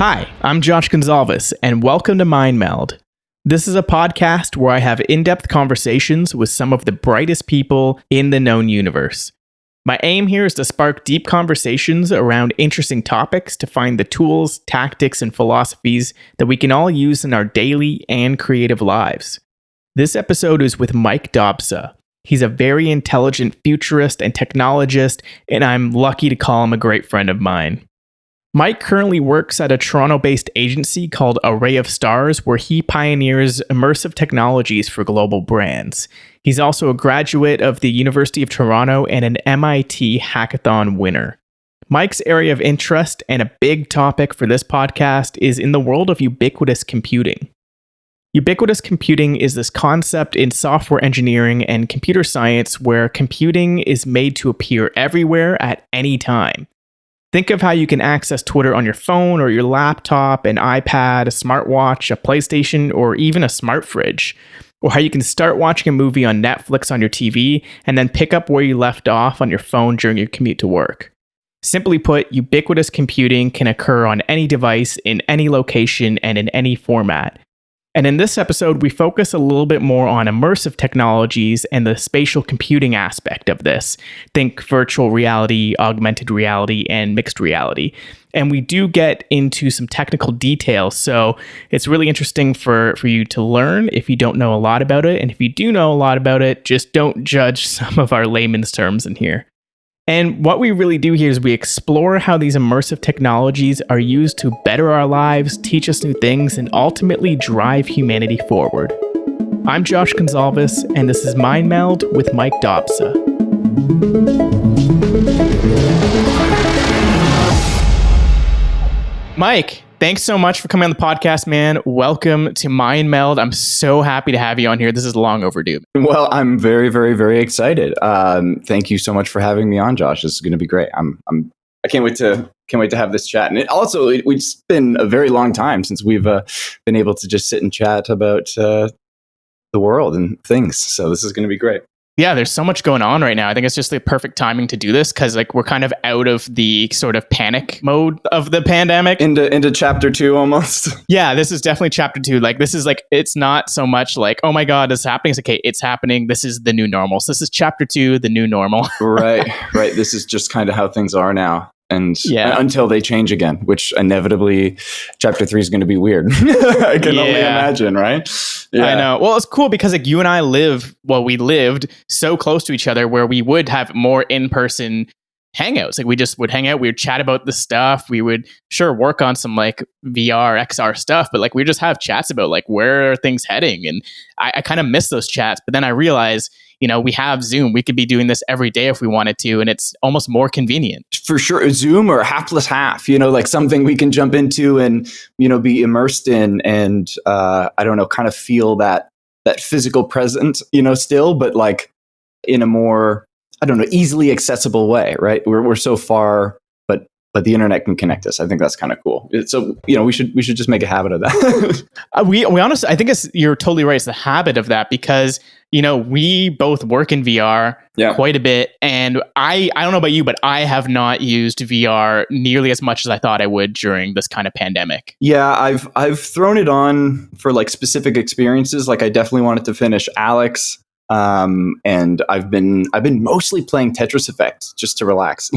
Hi, I'm Josh Gonzalez, and welcome to Meld. This is a podcast where I have in-depth conversations with some of the brightest people in the known universe. My aim here is to spark deep conversations around interesting topics to find the tools, tactics, and philosophies that we can all use in our daily and creative lives. This episode is with Mike Dopsa. He's a very intelligent futurist and technologist, and I'm lucky to call him a great friend of mine. Mike currently works at a Toronto-based agency called Array of Stars, where he pioneers immersive technologies for global brands. He's also a graduate of the University of Toronto and an MIT hackathon winner. Mike's area of interest and a big topic for this podcast is in the world of ubiquitous computing. Ubiquitous computing is this concept in software engineering and computer science where computing is made to appear everywhere at any time. Think of how you can access Twitter on your phone or your laptop, an iPad, a smartwatch, a PlayStation, or even a smart fridge. Or how you can start watching a movie on Netflix on your TV and then pick up where you left off on your phone during your commute to work. Simply put, ubiquitous computing can occur on any device, in any location, and in any format. And in this episode, we focus a little bit more on immersive technologies and the spatial computing aspect of this. Think virtual reality, augmented reality, and mixed reality. And we do get into some technical details, so it's really interesting for you to learn if you don't know a lot about it. And if you do know a lot about it, just don't judge some of our layman's terms in here. And what we really do here is we explore how these immersive technologies are used to better our lives, teach us new things, and ultimately drive humanity forward. I'm Josh Gonzalez, and this is Meld with Mike Dopsa. Mike, thanks so much for coming on the podcast, man. Welcome to Meld. I'm so happy to have you on here. This is long overdue. Well, I'm very, very, very excited. Thank you so much for having me on, Josh. This is going to be great. I can't wait to have this chat. And it's been a very long time since we've been able to just sit and chat about the world and things. So this is going to be great. Yeah, there's so much going on right now. I think it's just the perfect timing to do this because we're kind of out of the sort of panic mode of the pandemic. Into chapter 2 almost. Yeah, this is definitely chapter 2. This is it's not so much oh my God, it's happening. It's okay, it's happening. This is the new normal. So this is chapter 2, the new normal. Right. This is just kind of how things are now. And until they change again, which inevitably chapter 3 is going to be weird. I can only imagine, right? Yeah. I know. Well, it's cool because you and I we lived so close to each other where we would have more in-person hangouts. We just would hang out. We would chat about the stuff. We would work on some VR, XR stuff, but we would just have chats about where are things heading. And I kind of miss those chats. But then I realized, we have Zoom. We could be doing this every day if we wanted to, and it's almost more convenient. For sure. Zoom or half-less half, something we can jump into and, be immersed in and, kind of feel that physical presence, still, but in a more, easily accessible way, right? We're so far, but the internet can connect us. I think that's kind of cool. So, we should just make a habit of that. we honestly, I think you're totally right. It's the habit of that because, we both work in VR quite a bit. And I don't know about you, but I have not used VR nearly as much as I thought I would during this kind of pandemic. Yeah, I've thrown it on for specific experiences. I definitely wanted to finish Alex. And I've been mostly playing Tetris Effect just to relax.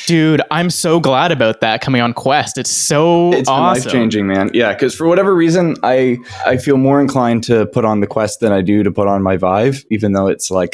Dude, I'm so glad about that coming on Quest. It's awesome. Life-changing, man. Yeah, because for whatever reason, I feel more inclined to put on the Quest than I do to put on my Vive, even though it's a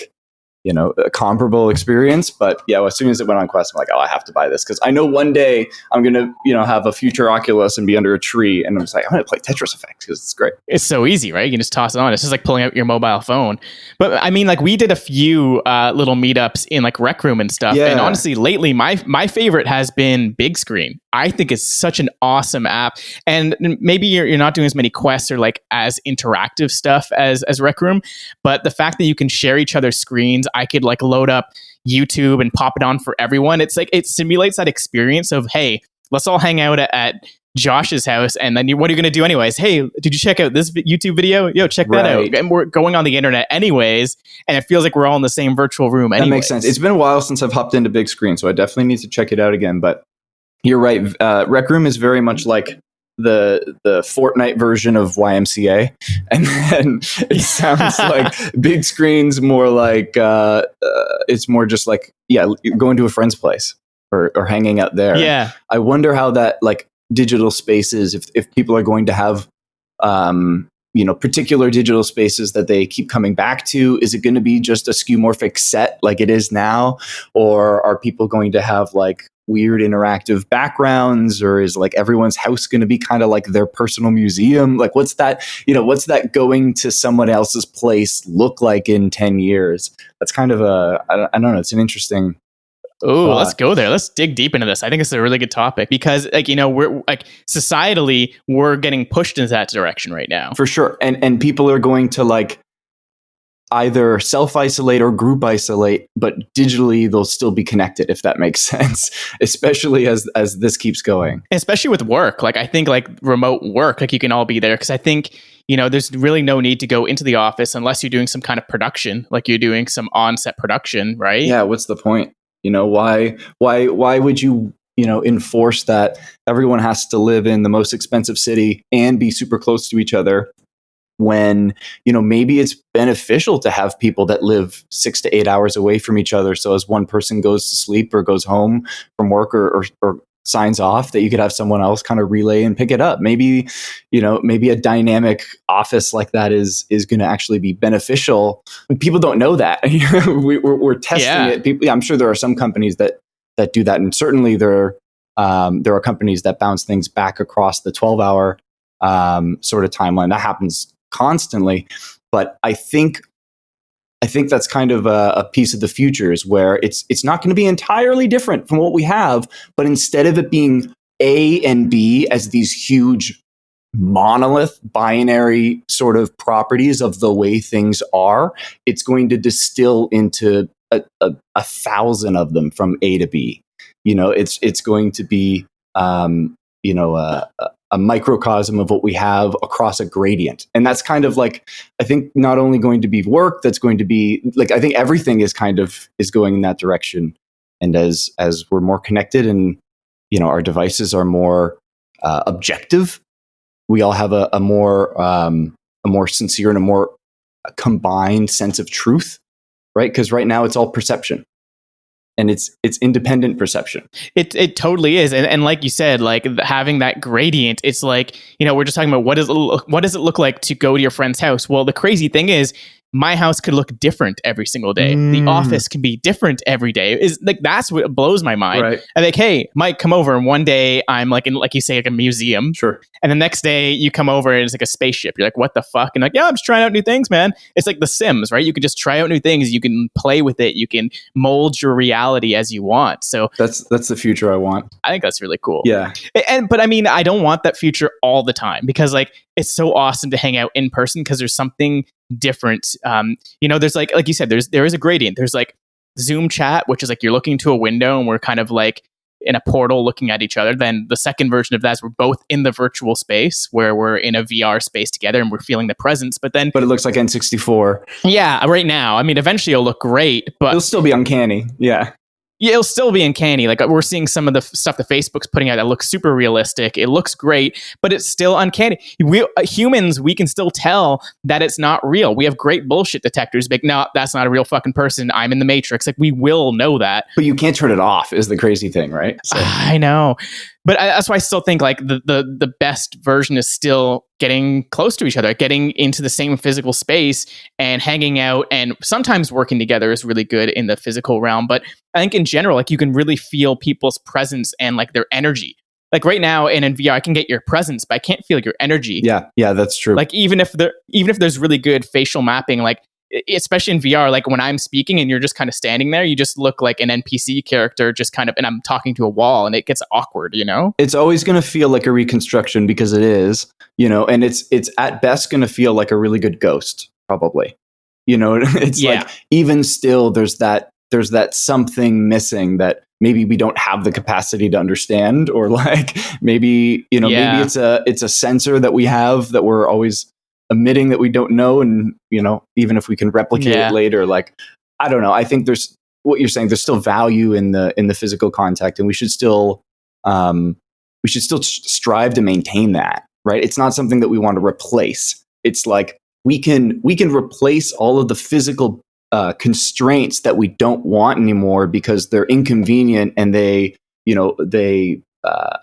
comparable experience. But yeah, as soon as it went on Quest, I'm I have to buy this because I know one day I'm going to, have a future Oculus and be under a tree. And I'm just I'm going to play Tetris Effect because it's great. It's so easy, right? You can just toss it on. It's just pulling out your mobile phone. But I mean, we did a few little meetups in Rec Room and stuff. Yeah. And honestly, lately, my favorite has been Big Screen. I think it's such an awesome app. And maybe you're not doing as many quests or as interactive stuff as Rec Room. But the fact that you can share each other's screens, I could load up YouTube and pop it on for everyone. It's it simulates that experience of, hey, let's all hang out at Josh's house. And then what are you going to do anyways? Hey, did you check out this YouTube video? Yo, check that out. And we're going on the internet anyways. And it feels we're all in the same virtual room anyways. That makes sense. It's been a while since I've hopped into Big Screen, so I definitely need to check it out again. But you're right. Rec Room is very much the Fortnite version of YMCA, and then it sounds like big screens more like it's more just like going to a friend's place or hanging out there. Yeah. I wonder how that like digital spaces, if people are going to have particular digital spaces that they keep coming back to. Is it going to be just a skeuomorphic set like it is now, or are people going to have like weird interactive backgrounds, or is like everyone's house going to be kind of like their personal museum? Like what's that going to someone else's place look like in 10 years? That's kind of I don't know, it's an interesting. Oh, let's go there. Let's dig deep into this. I think it's a really good topic because, we're like societally, we're getting pushed into that direction right now. For sure. And people are going to like either self-isolate or group isolate, but digitally they'll still be connected, if that makes sense, especially as this keeps going. Especially with work. Like I think like remote work, like you can all be there. Because I think, there's really no need to go into the office unless you're doing some kind of production, like you're doing some on-set production, right? Yeah, what's the point? Why would you, enforce that everyone has to live in the most expensive city and be super close to each other when, maybe it's beneficial to have people that live 6 to 8 hours away from each other. So as one person goes to sleep or goes home from work or signs off, that you could have someone else kind of relay and pick it up. Maybe a dynamic office like that is going to actually be beneficial. People don't know that. We're testing it. People, I'm sure there are some companies that do that, and certainly there are companies that bounce things back across the 12-hour sort of timeline. That happens constantly, but I think that's kind of a piece of the future, is where it's not going to be entirely different from what we have, but instead of it being A and B as these huge monolith binary sort of properties of the way things are, it's going to distill into a 1,000 of them from A to B. It's going to be a microcosm of what we have across a gradient. And that's kind of like, I think not only going to be work, that's going to be like, I think everything is going in that direction. And as we're more connected and, our devices are more objective, we all have a more sincere and a more combined sense of truth, right? Because right now it's all perception. And it's independent perception. It totally is, and like you said, like having that gradient, it's like we're just talking about what does it look like to go to your friend's house. Well, the crazy thing is, my house could look different every single day. The office can be different every day. Is like that's what blows my mind. Right. I'm like, hey, Mike, come over, and one day I'm like in, like you say, like a museum. Sure. And the next day you come over and it's like a spaceship. You're like, what the fuck? And like, yeah, I'm just trying out new things, man. It's like The Sims, right? You can just try out new things. You can play with it. You can mold your reality as you want. So that's the future I want. I think that's really cool. Yeah. But I mean, I don't want that future all the time, because like it's so awesome to hang out in person because there's something different. There's like you said, there is a gradient. There's like Zoom chat, which is like you're looking to a window and we're kind of like in a portal looking at each other. Then the second version of that is we're both in the virtual space where we're in a VR space together and we're feeling the presence. But it looks like N64. Yeah, right now. I mean, eventually it'll look great, but it'll still be uncanny. Yeah. Yeah, it'll still be uncanny. Like we're seeing some of the stuff that Facebook's putting out that looks super realistic. It looks great, but it's still uncanny. We humans, we can still tell that it's not real. We have great bullshit detectors. But no, that's not a real fucking person. I'm in the Matrix. Like we will know that. But you can't turn it off is the crazy thing, right? So. I know. But that's why I still think like the best version is still getting close to each other, getting into the same physical space and hanging out, and sometimes working together is really good in the physical realm. But I think in general, like you can really feel people's presence and like their energy. Like right now in VR, I can get your presence, but I can't feel your energy. Yeah, that's true. Like even if there's really good facial mapping, like especially in VR, like when I'm speaking and you're just kind of standing there, you just look like an NPC character, just kind of, and I'm talking to a wall, and it gets awkward, It's always going to feel like a reconstruction because it is, and it's at best going to feel like a really good ghost, probably. It's like even still, there's that something missing that maybe we don't have the capacity to understand, or like maybe maybe it's a sensor that we have that we're always emitting that we don't know, and even if we can replicate it later, like I don't know. I think there's what you're saying. There's still value in the physical contact, and we should still we should still strive to maintain that, right? It's not something that we want to replace. It's like we can replace all of the physical constraints that we don't want anymore because they're inconvenient and they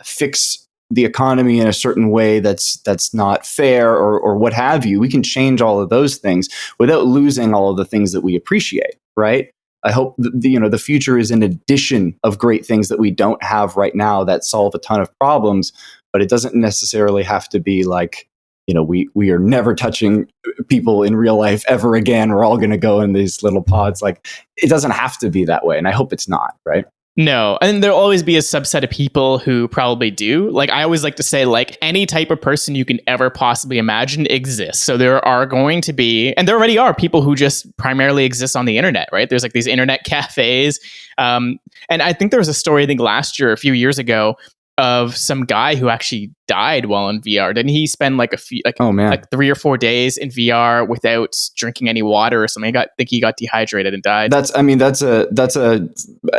fix the economy in a certain way that's not fair or what have you. We can change all of those things without losing all of the things that we appreciate, right? I hope the future is an addition of great things that we don't have right now that solve a ton of problems, but it doesn't necessarily have to be like, we are never touching people in real life ever again. We're all going to go in these little pods. Like, it doesn't have to be that way. And I hope it's not, right? No, and there'll always be a subset of people who probably do. Like, I always like to say, like, any type of person you can ever possibly imagine exists. So there are going to be, and there already are, people who just primarily exist on the internet, right? There's like these internet cafes. And I think there was a story, I think last year, a few years ago, of some guy who actually died while in VR. Didn't he spend like like 3 or 4 days in VR without drinking any water or something? I think he got dehydrated and died. That's a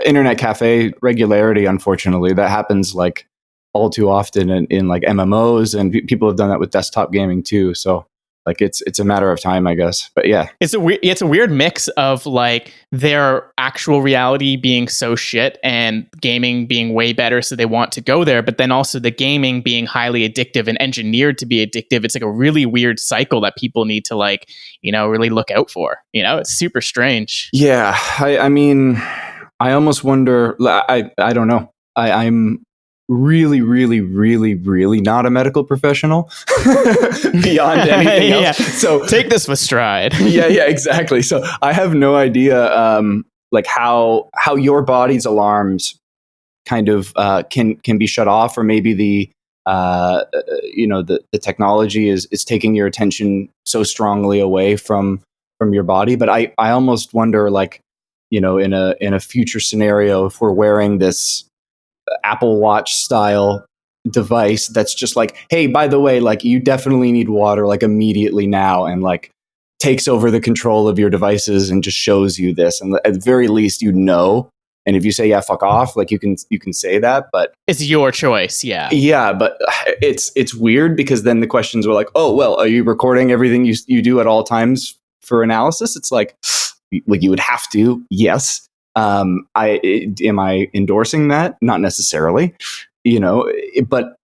internet cafe regularity. Unfortunately, that happens like all too often in like MMOs, and people have done that with desktop gaming too. So like it's a matter of time, I guess. But yeah, it's a weird mix of like their actual reality being so shit and gaming being way better, so they want to go there. But then also the gaming being highly addictive and engineered to be addictive. It's like a really weird cycle that people need to like really look out for. It's super strange. Yeah, I mean, I almost wonder. I don't know. I'm really, really, really, really not a medical professional beyond anything else. Yeah. So take this with stride. yeah, exactly. So I have no idea, like how your body's alarms kind of can be shut off, or maybe the technology is taking your attention so strongly away from your body. But I almost wonder, like, in a future scenario, if we're wearing this Apple Watch style device that's just like, hey, by the way, like, you definitely need water like immediately now, and like takes over the control of your devices and just shows you this, and at the very least, and if you say, yeah, fuck off, like you can say that, but it's your choice. Yeah, but it's weird because then the questions were like, oh, well, are you recording everything you do at all times for analysis? It's like you would have to. Yes. Am I endorsing that? Not necessarily, but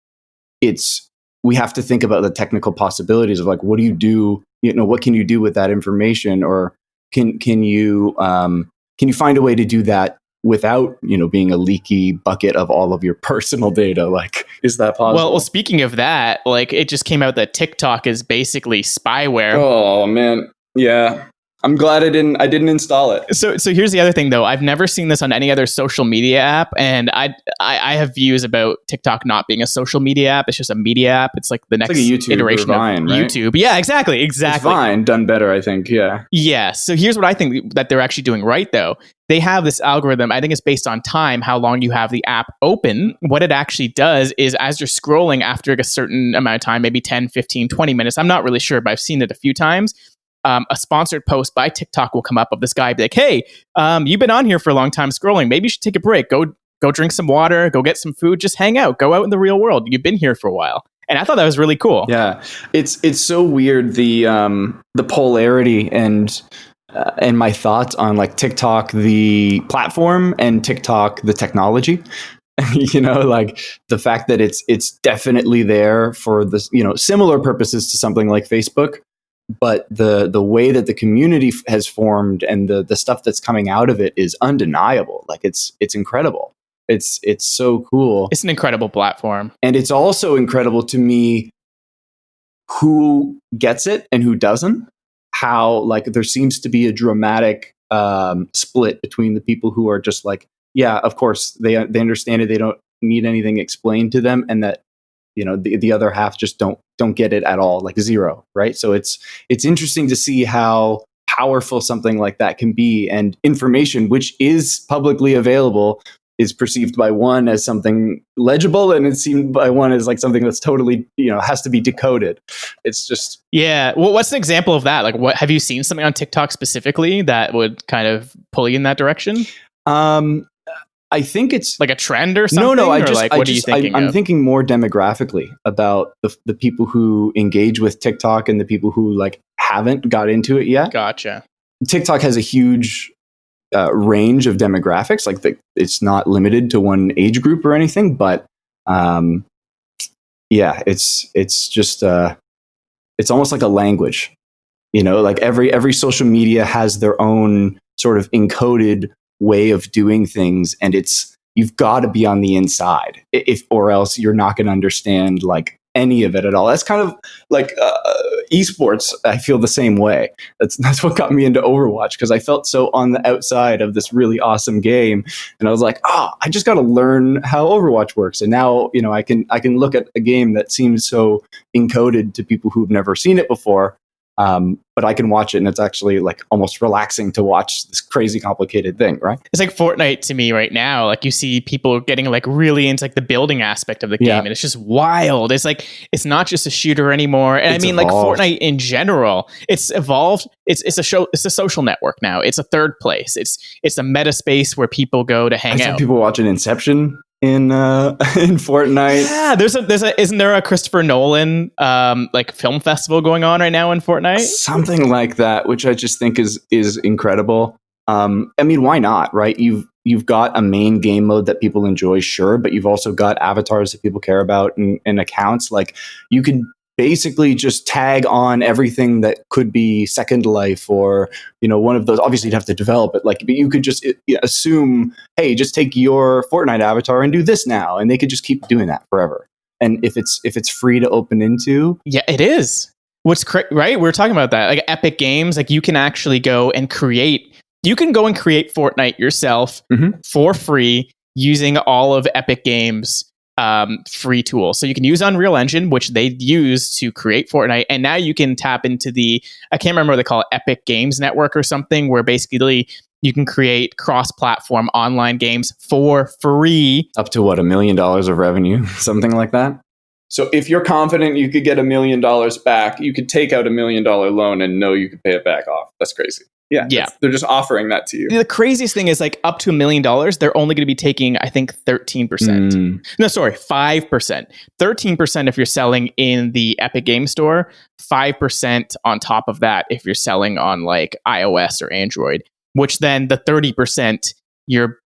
we have to think about the technical possibilities of like, what do you do? What can you do with that information, or can you find a way to do that without, being a leaky bucket of all of your personal data? Like, is that possible? Well, speaking of that, like, it just came out that TikTok is basically spyware. Oh man, yeah. I'm glad I didn't install it. So here's the other thing, though. I've never seen this on any other social media app, and I have views about TikTok not being a social media app. It's just a media app. It's like the next like a YouTube iteration Vine, of right? YouTube. Yeah, exactly. It's Vine done better, I think. Yeah. Yeah. So here's what I think that they're actually doing right, though. They have this algorithm. I think it's based on time, how long you have the app open. What it actually does is, as you're scrolling after a certain amount of time, maybe 10, 15, 20 minutes, I'm not really sure, but I've seen it a few times, a sponsored post by TikTok will come up of this guy, be like, hey, you've been on here for a long time scrolling. Maybe you should take a break. Go drink some water. Go get some food. Just hang out. Go out in the real world. You've been here for a while. And I thought that was really cool. Yeah, it's so weird, the polarity and my thoughts on like TikTok, the platform, and TikTok, the technology. Like the fact that it's definitely there for this, similar purposes to something like Facebook. But the way that the community has formed and the stuff that's coming out of it is undeniable. Like it's incredible. It's so cool. It's an incredible platform. And it's also incredible to me who gets it and who doesn't. How like there seems to be a dramatic split between the people who are just like, yeah, of course they understand it. They don't need anything explained to them, and that the other half just don't get it at all, like zero, right? So it's interesting to see how powerful something like that can be, and information which is publicly available is perceived by one as something legible, and it's seen by one as like something that's totally has to be decoded. It's just Well, what's an example of that? Like, what have you seen something on TikTok specifically that would kind of pull you in that direction? I think it's like a trend or something. No. What are you thinking? I'm thinking more demographically about the people who engage with TikTok and the people who like haven't got into it yet. Gotcha. TikTok has a huge range of demographics. Like it's not limited to one age group or anything, but it's just it's almost like a language. Like every social media has their own sort of encoded way of doing things, and you've got to be on the inside, or else you're not going to understand like any of it at all. That's kind of like esports. I feel the same way. That's what got me into Overwatch, because I felt so on the outside of this really awesome game, and I was like, I just got to learn how Overwatch works. And now I can look at a game that seems so encoded to people who've never seen it before. But I can watch it, and it's actually like almost relaxing to watch this crazy complicated thing, right? It's like Fortnite to me right now. Like you see people getting like really into like the building aspect of the game, and it's just wild. It's like it's not just a shooter anymore. And It's I mean, evolved. like Fortnite in general, it's evolved. It's a show. It's a social network now. It's a third place. It's a meta space where people go to hang I saw out. people watching Inception in Fortnite. Yeah, there's a isn't there a Christopher Nolan like film festival going on right now in Fortnite? Something like that, which I just think is incredible. I mean, why not, right? You've got a main game mode that people enjoy, sure, but you've also got avatars that people care about and accounts. Like you could basically just tag on everything that could be Second Life or one of those. Obviously you'd have to develop it, but you could just assume, hey, just take your Fortnite avatar and do this now, and they could just keep doing that forever. And if it's free to open into, yeah, it is. Right? We were talking about that. Like Epic Games, like you can actually go and create Fortnite yourself for free using all of Epic Games free tools. So you can use Unreal Engine, which they use to create Fortnite, and now you can tap into I can't remember what they call it, Epic Games Network or something, where basically you can create cross-platform online games for free. Up to what, $1 million of revenue, something like that. So if you're confident you could get $1 million back, you could take out $1 million loan and know you could pay it back off. That's crazy. Yeah. They're just offering that to you. The craziest thing is like up to $1 million, they're only going to be taking, I think, 13%. No, sorry, 5%. 13% if you're selling in the Epic Game Store, 5% on top of that if you're selling on like iOS or Android, which then the 30% you're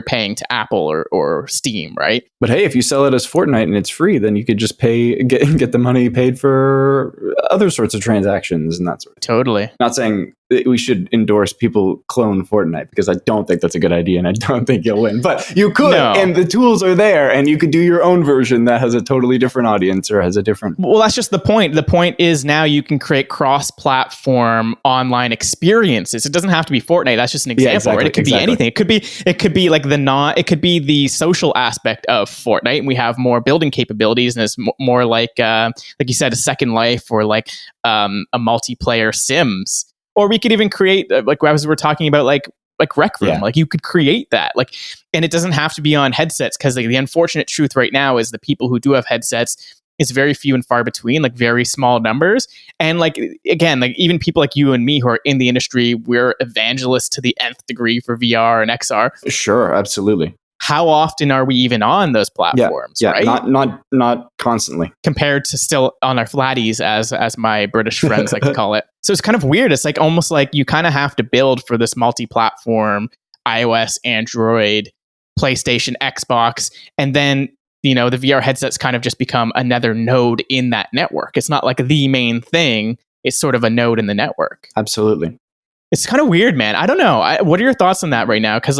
paying to Apple or Steam, right? But hey, if you sell it as Fortnite and it's free, then you could just get the money paid for other sorts of transactions and that sort of thing. Totally. Not saying that we should endorse people clone Fortnite, because I don't think that's a good idea, and I don't think you'll win. But you could, and the tools are there, and you could do your own version that has a totally different audience or has a different... Well, that's just the point. The point is now you can create cross-platform online experiences. It doesn't have to be Fortnite. That's just an example, right? It could be anything. It could be like it could be the social aspect of Fortnite, and we have more building capabilities, and it's more like you said, a Second Life, or like a multiplayer Sims. Or we could even create, like as we were talking about, like Rec Room. Like you could create that, and it doesn't have to be on headsets, because the unfortunate truth right now is the people who do have headsets, it's very few and far between, like very small numbers. And again, even people like you and me who are in the industry, we're evangelists to the nth degree for VR and XR. Sure, absolutely. How often are we even on those platforms? Yeah, right? Not constantly. Compared to still on our flatties, as my British friends like to call it. So it's kind of weird. It's like almost like you kind of have to build for this multi-platform iOS, Android, PlayStation, Xbox, and then the VR headsets kind of just become another node in that network. It's not like the main thing. It's sort of a node in the network. Absolutely. It's kind of weird, man. I don't know. What are your thoughts on that right now? Because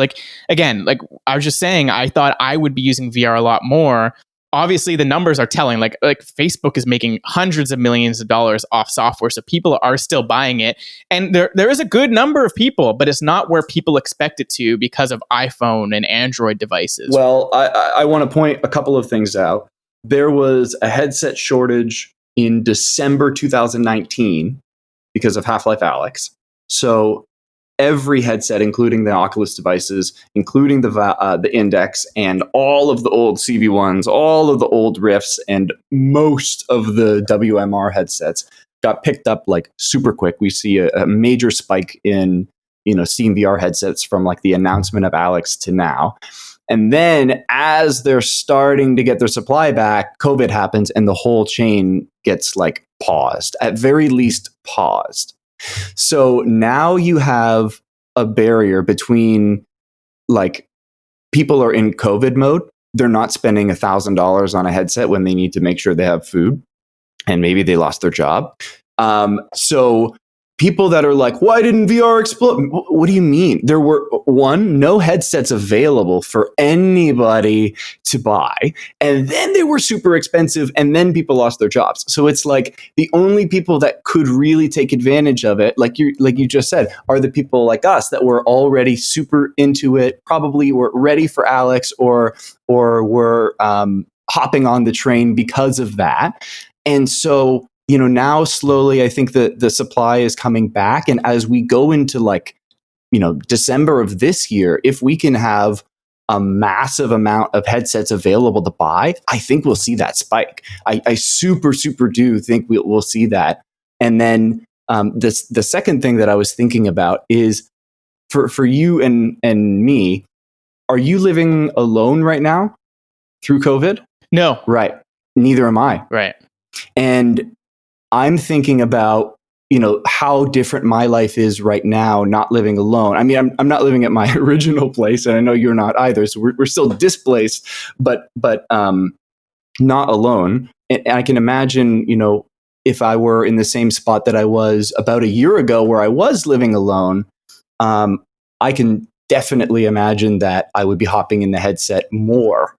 again, I was just saying, I thought I would be using VR a lot more. Obviously, the numbers are telling. Like Facebook is making hundreds of millions of dollars off software, so people are still buying it. And there is a good number of people, but it's not where people expect it to because of iPhone and Android devices. Well, I want to point a couple of things out. There was a headset shortage in December 2019 because of HalfLife Alex. So every headset, including the Oculus devices, including the Index, and all of the old CV1s, all of the old Rifts, and most of the WMR headsets got picked up super quick. We see a major spike in Steam VR headsets from the announcement of Alex to now. And then as they're starting to get their supply back, COVID happens and the whole chain gets like paused, at very least paused. So now you have a barrier between like people are in COVID mode. They're not spending $1,000 on a headset when they need to make sure they have food, and maybe they lost their job. So people that are like, why didn't VR explode? What do you mean? There were no headsets available for anybody to buy. And then they were super expensive, and then people lost their jobs. So it's like the only people that could really take advantage of it, like you just said, are the people like us that were already super into it, probably were ready for Alex or were hopping on the train because of that. And so, now slowly, I think that the supply is coming back. And as we go into December of this year, if we can have a massive amount of headsets available to buy, I think we'll see that spike. I super, super do think we'll see that. And then the second thing that I was thinking about is for you and me, are you living alone right now through COVID? No. Right. Neither am I. Right. And I'm thinking about, how different my life is right now, not living alone. I mean, I'm not living at my original place, and I know you're not either. So we're still displaced, but not alone. And I can imagine, if I were in the same spot that I was about a year ago where I was living alone, I can definitely imagine that I would be hopping in the headset more,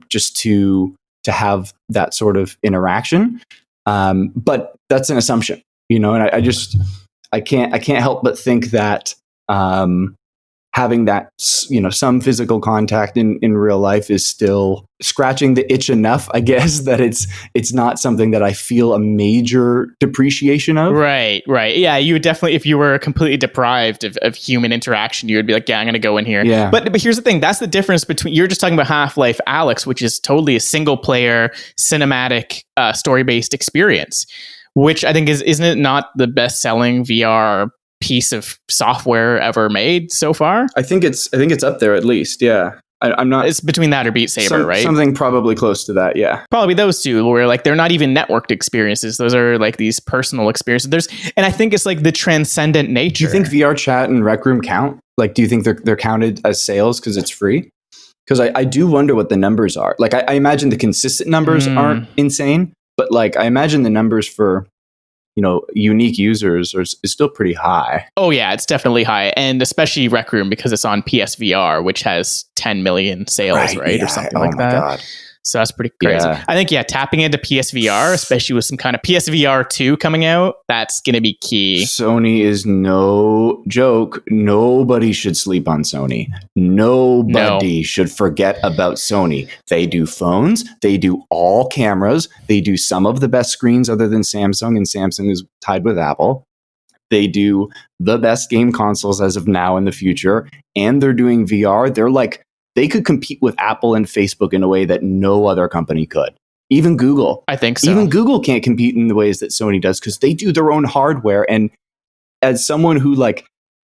just to have that sort of interaction. But that's an assumption, and I can't help but think that having that, some physical contact in real life is still scratching the itch enough, I guess, that it's not something that I feel a major depreciation of. Right. Yeah, you would definitely, if you were completely deprived of human interaction, you would be like, yeah, I'm going to go in here. Yeah. But here's the thing. That's the difference between, you're just talking about HalfLife Alex, which is totally a single player, cinematic, story-based experience, which I think isn't it not the best selling VR piece of software ever made so far? I think it's up there at least. Yeah. I'm not. It's between that or Beat Saber, right? Something probably close to that. Yeah. Probably those two, where like they're not even networked experiences. Those are like these personal experiences. And I think it's like the transcendent nature. Do you think VR chat and Rec Room count? Like, do you think they're counted as sales because it's free? Because I do wonder what the numbers are. Like, I imagine the consistent numbers aren't insane, but like I imagine the numbers for unique users is still pretty high. Oh yeah, it's definitely high. And especially Rec Room because it's on PSVR, which has 10 million sales, right? Yeah. Or something like that. God. So that's pretty crazy. Yeah. I think, tapping into PSVR, especially with some kind of PSVR 2 coming out, that's going to be key. Sony is no joke. Nobody should sleep on Sony. Nobody should forget about Sony. They do phones. They do all cameras. They do some of the best screens other than Samsung, and Samsung is tied with Apple. They do the best game consoles as of now in the future, and they're doing VR. They could compete with Apple and Facebook in a way that no other company could. Even Google. I think so. Even Google can't compete in the ways that Sony does because they do their own hardware. And as someone who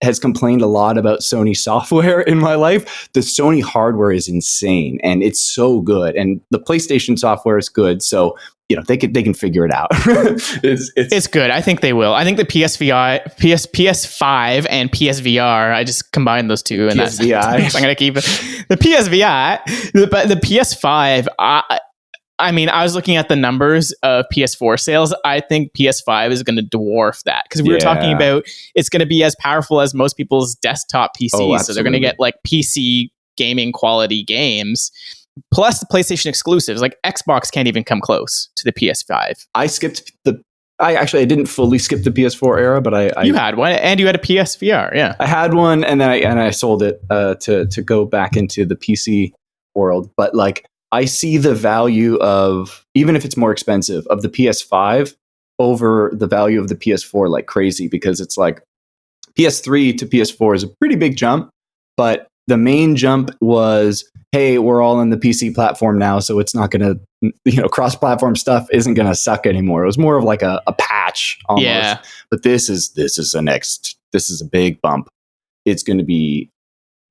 has complained a lot about Sony software in my life, the Sony hardware is insane and it's so good. And the PlayStation software is good. So, they can figure it out. It's good. I think they will. I think the PS5 and PSVR, I just combined those two. And PSVI. I'm going to keep it. The PSVI, but the PS5, I mean, I was looking at the numbers of PS4 sales. I think PS5 is going to dwarf that because we were talking about it's going to be as powerful as most people's desktop PCs. Oh, so they're going to get like PC gaming quality games. Plus the PlayStation exclusives, like Xbox can't even come close to the PS5. I didn't fully skip the PS4 era, but you had one, and you had a PSVR, yeah. I had one, and then I sold it to go back into the PC world. But I see the value of, even if it's more expensive, of the PS5 over the value of the PS4 like crazy, because it's like PS3 to PS4 is a pretty big jump, but the main jump was, hey, we're all on the PC platform now, so it's not going to, cross-platform stuff isn't going to suck anymore. It was more of like a patch almost. Yeah. But this is a big bump. It's going to be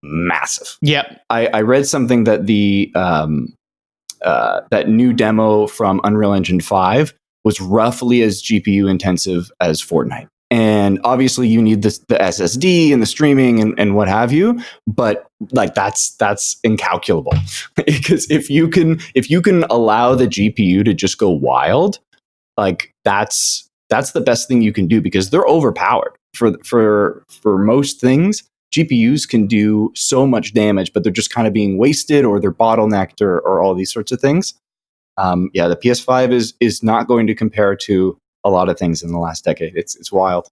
massive. Yep. I read something that the that new demo from Unreal Engine 5 was roughly as GPU intensive as Fortnite. And obviously you need the SSD and the streaming and what have you, but like that's incalculable. Because if you can allow the GPU to just go wild, like that's the best thing you can do, because they're overpowered for most things. GPUs can do so much damage, but they're just kind of being wasted, or they're bottlenecked, or all these sorts of things. The PS5 is not going to compare to a lot of things in the last decade. It's wild.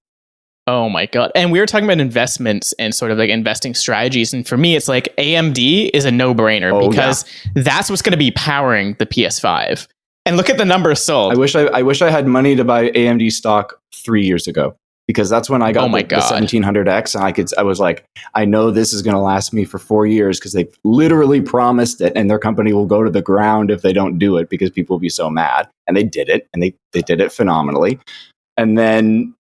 Oh my God. And we were talking about investments and sort of like investing strategies. And for me, it's like AMD is a no-brainer, because that's what's going to be powering the PS5. And look at the numbers sold. I wish I had money to buy AMD stock 3 years ago, because that's when I got the 1700X, and I was like, I know this is going to last me for 4 years, because they've literally promised it, and their company will go to the ground if they don't do it, because people will be so mad. And they did it, and they did it phenomenally. And then,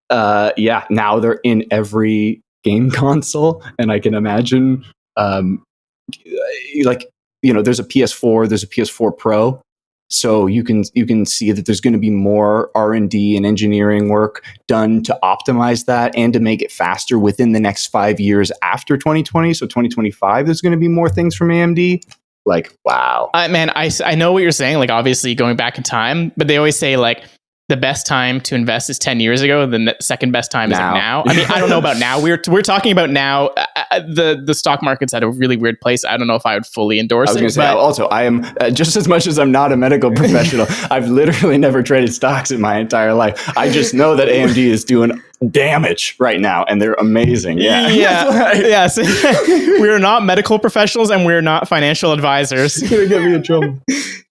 now they're in every game console, and I can imagine, there's a PS4, there's a PS4 Pro. So you can see that there's going to be more R&D and engineering work done to optimize that and to make it faster within the next 5 years after 2020. So 2025, there's going to be more things from AMD. Like, wow. Man, I know what you're saying, like obviously going back in time, but they always say like the best time to invest is 10 years ago. Then the second best time is like now. I mean, I don't know about now. We're talking about now. The stock market's at a really weird place. I don't know if I would fully endorse it. I was going to say, also, I am, just as much as I'm not a medical professional, I've literally never traded stocks in my entire life. I just know that AMD is doing damage right now, and they're amazing. Yes. We are not medical professionals, and we're not financial advisors. You're going to get me in trouble.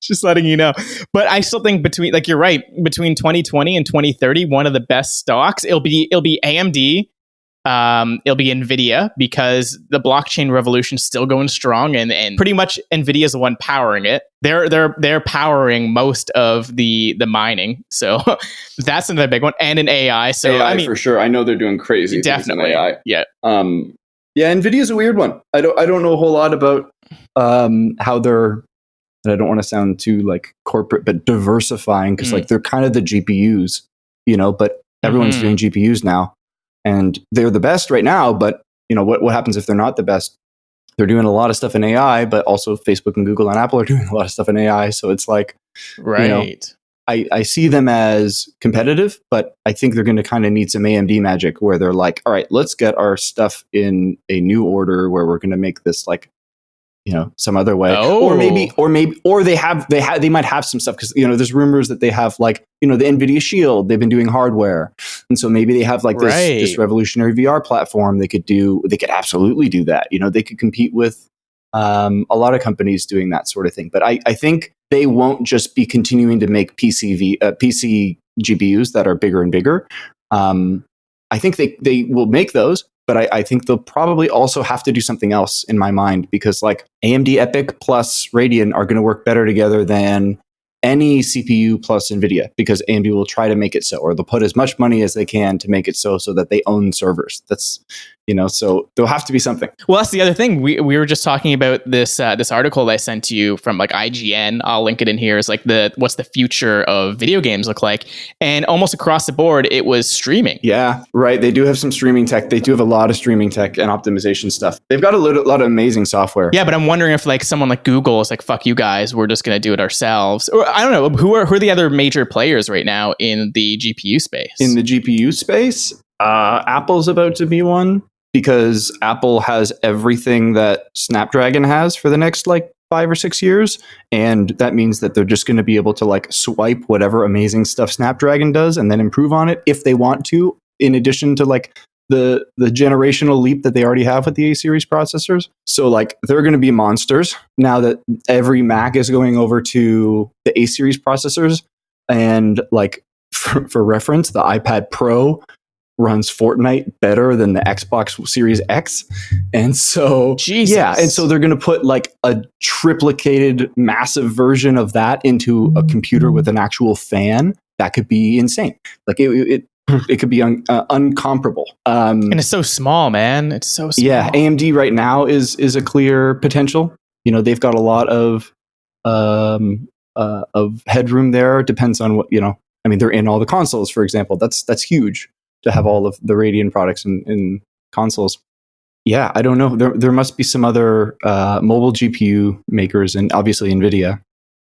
Just letting you know. But I still think you're right, between 2020 and 2030, one of the best stocks, it'll be AMD. It'll be Nvidia, because the blockchain revolution is still going strong, and pretty much Nvidia is the one powering it. They're powering most of the mining, so that's another big one, and in AI. So AI, I mean, for sure, I know they're doing crazy definitely things in AI. Yeah. Nvidia's a weird one. I don't know a whole lot about how they're. And I don't want to sound too like corporate, but diversifying, because like they're kind of the GPUs, but everyone's doing GPUs now. And they're the best right now, but what happens if they're not the best? They're doing a lot of stuff in AI, but also Facebook and Google and Apple are doing a lot of stuff in AI. So it's like, right. I see them as competitive, but I think they're going to kind of need some AMD magic, where they're like, all right, let's get our stuff in a new order where we're going to make this like, some other way, or they might have some stuff, because there's rumors that they have like the Nvidia Shield. They've been doing hardware, and so maybe they have like this revolutionary VR platform. They could absolutely do that. They could compete with a lot of companies doing that sort of thing. But I think they won't just be continuing to make PC GPUs that are bigger and bigger. I think they will make those. But I think they'll probably also have to do something else, in my mind, because like AMD EPYC plus Radeon are going to work better together than any CPU plus Nvidia, because AMD will try to make it so, or they'll put as much money as they can to make it so that they own servers. That's, so there'll have to be something. Well, that's the other thing. We were just talking about this article that I sent to you from like IGN. I'll link it in here. It's like what's the future of video games look like? And almost across the board, it was streaming. Yeah, right. They do have some streaming tech. They do have a lot of streaming tech and optimization stuff. They've got a lot of amazing software. Yeah, but I'm wondering if like someone like Google is like, fuck you guys, we're just going to do it ourselves. Or I don't know, who are the other major players right now in the GPU space? In the GPU space, Apple's about to be one, because Apple has everything that Snapdragon has for the next like 5 or 6 years. And that means that they're just going to be able to like swipe whatever amazing stuff Snapdragon does and then improve on it if they want to, in addition to like the generational leap that they already have with the A series processors. So like they're going to be monsters now that every Mac is going over to the A series processors. And like for reference, the iPad Pro runs Fortnite better than the Xbox Series X. And so, and so they're going to put like a triplicated massive version of that into a computer with an actual fan. That could be insane. Like it could be uncomparable. And it's so small, man. It's so small. Yeah, AMD right now is a clear potential. They've got a lot of headroom there. Depends on what I mean, they're in all the consoles, for example. That's huge to have all of the Radeon products in consoles. Yeah, I don't know. There must be some other mobile GPU makers, and obviously Nvidia.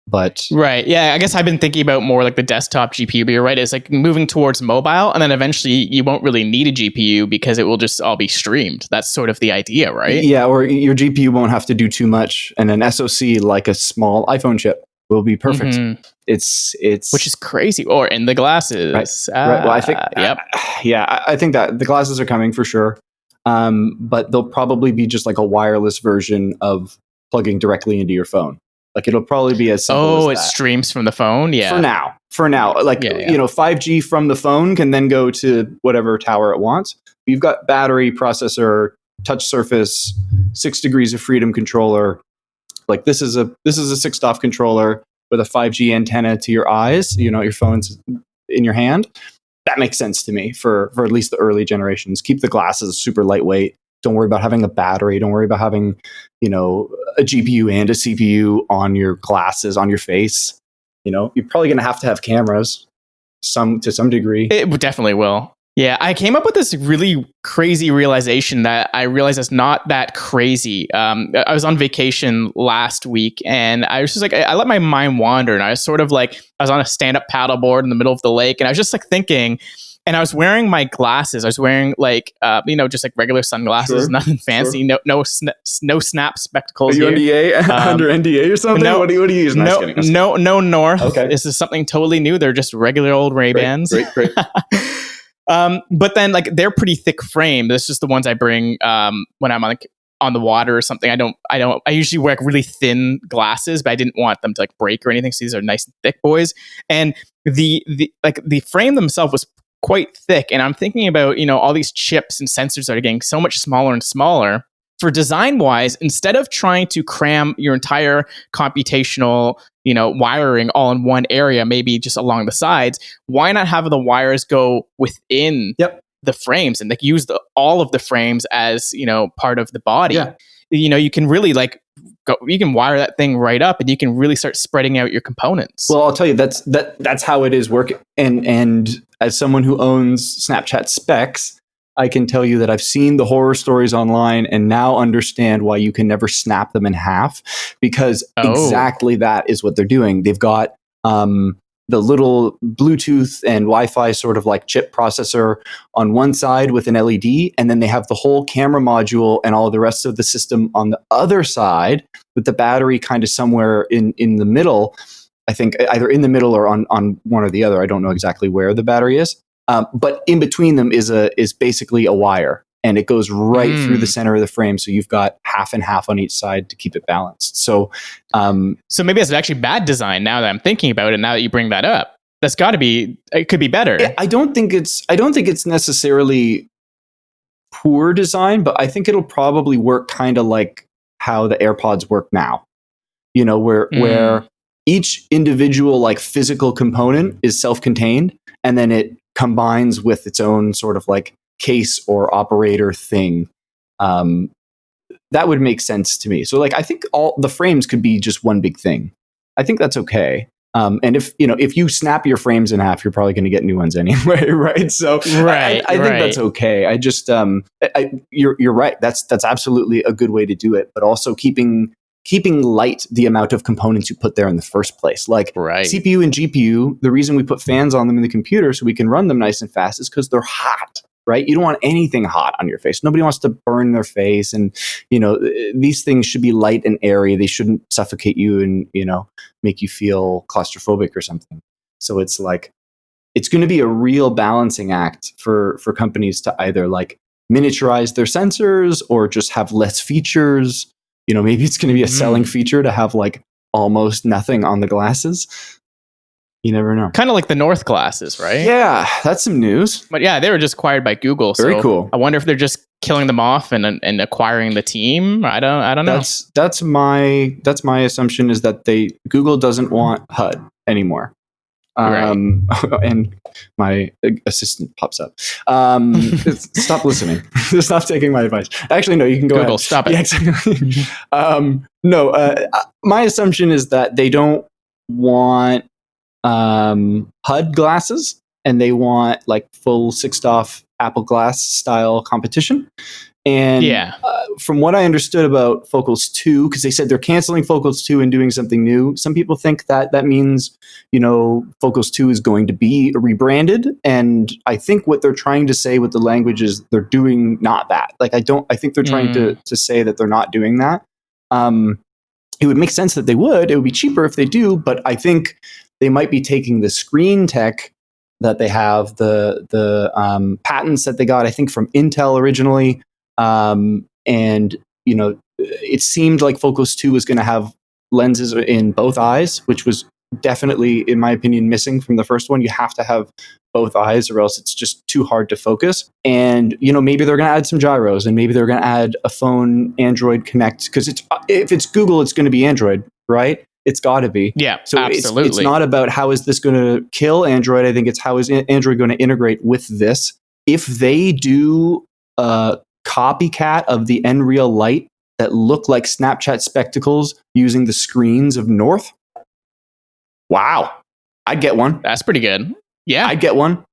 But right, yeah, I guess I've been thinking about more like the desktop GPU, but you're right, it's like moving towards mobile, and then eventually you won't really need a GPU because it will just all be streamed. That's sort of the idea, right? Yeah, or your GPU won't have to do too much, and an SoC like a small iPhone chip will be perfect. Mm-hmm. It's which is crazy. Or in the glasses, right. Well, I think yep. I think that the glasses are coming for sure, but they'll probably be just like a wireless version of plugging directly into your phone. Like it'll probably be as simple as it streams from the phone. Yeah. For now, like 5G from the phone can then go to whatever tower it wants. You've got battery, processor, touch surface, 6 degrees of freedom controller. Like this is a 6-DoF controller with a 5G antenna to your eyes. Your phone's in your hand. That makes sense to me for at least the early generations. Keep the glasses super lightweight. Don't worry about having a battery. Don't worry about having, a GPU and a CPU on your glasses, on your face. You're probably going to have cameras to some degree. It definitely will. Yeah, I came up with this really crazy realization that I realized it's not that crazy. I was on vacation last week and I was just like, I let my mind wander, and I was sort of like, I was on a stand-up paddleboard in the middle of the lake, and I was just like thinking, and I was wearing my glasses. I was wearing like, just like regular sunglasses, nothing fancy, no snap spectacles. Are you under NDA or something? No, what do you use? No North. Okay. This is something totally new. They're just regular old Ray-Bans. Great. But then like they're pretty thick frame. This is just the ones I bring when I'm on the water or something. I usually wear like really thin glasses, but I didn't want them to like break or anything. So these are nice and thick boys. And the frame themselves was quite thick. And I'm thinking about, all these chips and sensors that are getting so much smaller and smaller. For design wise, instead of trying to cram your entire computational, wiring all in one area, maybe just along the sides, why not have the wires go within the frames and like use all of the frames as, part of the body? Yeah. You can really you can wire that thing right up and you can really start spreading out your components. Well, I'll tell you, that's how it is working. And as someone who owns Snapchat specs, I can tell you that I've seen the horror stories online and now understand why you can never snap them in half, because exactly that is what they're doing. They've got the little Bluetooth and Wi-Fi sort of like chip processor on one side with an LED, and then they have the whole camera module and all the rest of the system on the other side with the battery kind of somewhere in the middle. I think either in the middle or on one or the other. I don't know exactly where the battery is. But in between them is basically a wire, and it goes right through the center of the frame. So you've got half and half on each side to keep it balanced. So maybe it's actually bad design now that I'm thinking about it. Now that you bring that up, that's got to be, it could be better. I don't think it's necessarily poor design, but I think it'll probably work kind of like how the AirPods work now, where each individual like physical component is self-contained, and then it combines with its own sort of like case or operator thing. That would make sense to me. So like, I think all the frames could be just one big thing. I think that's okay. And if you snap your frames in half, you're probably going to get new ones anyway, right? So I think that's okay. I just you're right. That's absolutely a good way to do it, but also keeping light the amount of components you put there in the first place. Like CPU and GPU, the reason we put fans on them in the computer so we can run them nice and fast is because they're hot, right? You don't want anything hot on your face. Nobody wants to burn their face. And, these things should be light and airy. They shouldn't suffocate you and, make you feel claustrophobic or something. So it's like, it's going to be a real balancing act for companies to either like miniaturize their sensors or just have less features. Maybe it's going to be a selling feature to have like almost nothing on the glasses. You never know. Kind of like the North glasses, right? Yeah, that's some news. But yeah, they were just acquired by Google. Very cool. I wonder if they're just killing them off and acquiring the team. I don't know. That's my assumption, is that Google doesn't want HUD anymore. And my assistant pops up. Stop listening. Stop taking my advice. Actually, no, you can go Google, ahead. stop it. Yeah, exactly. My assumption is that they don't want HUD glasses, and they want like full 6-off Apple Glass style competition. And from what I understood about Focals 2, because they said they're canceling Focals 2 and doing something new, some people think that means, Focals 2 is going to be rebranded. And I think what they're trying to say with the language is they're doing not that. Like, I think they're trying to say that they're not doing that. It would make sense that they would. It would be cheaper if they do, but I think they might be taking the screen tech that they have, the patents that they got, I think, from Intel originally. And it seemed like Focus 2 was going to have lenses in both eyes, which was definitely, in my opinion, missing from the first one. You have to have both eyes, or else it's just too hard to focus. And maybe they're going to add some gyros, and maybe they're going to add a phone Android Connect, because if it's Google, it's going to be Android, right? It's got to be. Yeah, so absolutely. It's not about how is this going to kill Android. I think it's how is Android going to integrate with this. If they do a copycat of the Nreal Light that look like Snapchat spectacles using the screens of North, wow, I'd get one. That's pretty good. Yeah, I'd get one.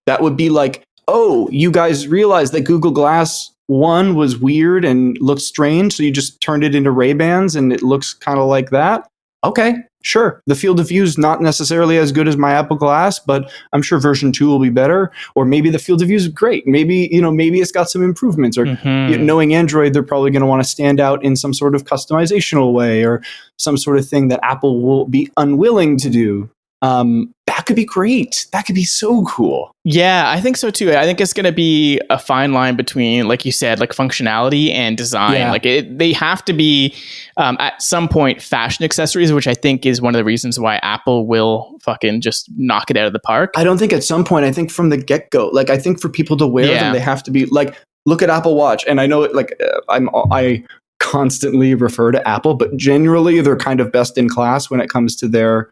That would be like, oh, you guys realized that Google Glass 1 was weird and looked strange, so you just turned it into Ray-Bans and it looks kind of like that. Okay, sure. The field of view is not necessarily as good as my Apple Glass, but I'm sure version 2 will be better. Or maybe the field of view is great. Maybe it's got some improvements. Or knowing Android, they're probably going to want to stand out in some sort of customizational way, or some sort of thing that Apple will be unwilling to do. That could be great. That could be so cool. Yeah, I think so too. I think it's going to be a fine line between, like you said, like functionality and design. Yeah. Like they have to be at some point fashion accessories, which I think is one of the reasons why Apple will fucking just knock it out of the park. I don't think at some point. I think from the get-go. Like, I think for people to wear them, they have to be like, look at Apple Watch. And I know it, like I constantly refer to Apple, but generally they're kind of best in class when it comes to their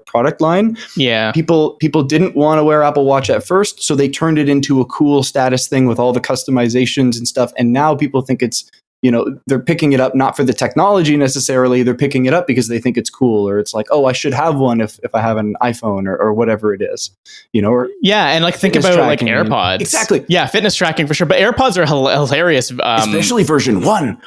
product line. Yeah. People didn't want to wear Apple Watch at first, so they turned it into a cool status thing with all the customizations and stuff. And now people think it's, they're picking it up not for the technology necessarily. They're picking it up because they think it's cool, or it's like, oh, I should have one if I have an iPhone or whatever it is, or and like think about like AirPods. Exactly. Yeah, fitness tracking for sure. But AirPods are hilarious. Especially version 1.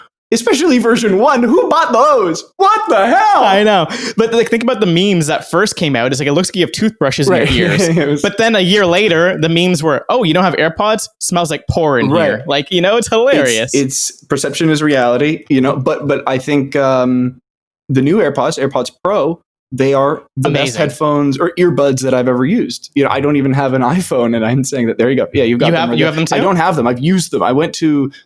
Who bought those? What the hell? I know. But like, think about the memes that first came out. It's like, it looks like you have toothbrushes in your ears. But then a year later, the memes were, oh, you don't have AirPods? Smells like porn in here. Like, it's hilarious. It's perception is reality, but I think the new AirPods Pro, they are the best headphones or earbuds that I've ever used. I don't even have an iPhone, and I'm saying that. There you go. Yeah, you have them too? I don't have them. I've used them.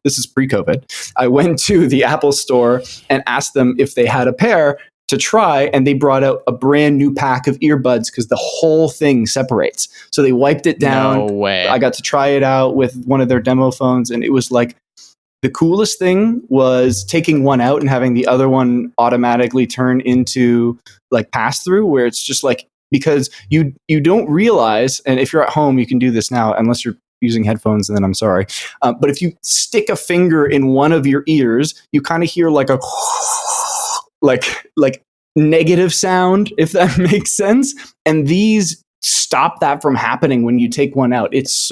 This is pre-COVID. I went to the Apple store and asked them if they had a pair to try, and they brought out a brand new pack of earbuds because the whole thing separates. So they wiped it down. No way. I got to try it out with one of their demo phones, and it was like, the coolest thing was taking one out and having the other one automatically turn into like pass through, where it's just like, because you don't realize, and if you're at home, you can do this now, unless you're using headphones, and then I'm sorry. But if you stick a finger in one of your ears, you kind of hear like a like negative sound, if that makes sense. And these stop that from happening when you take one out. It's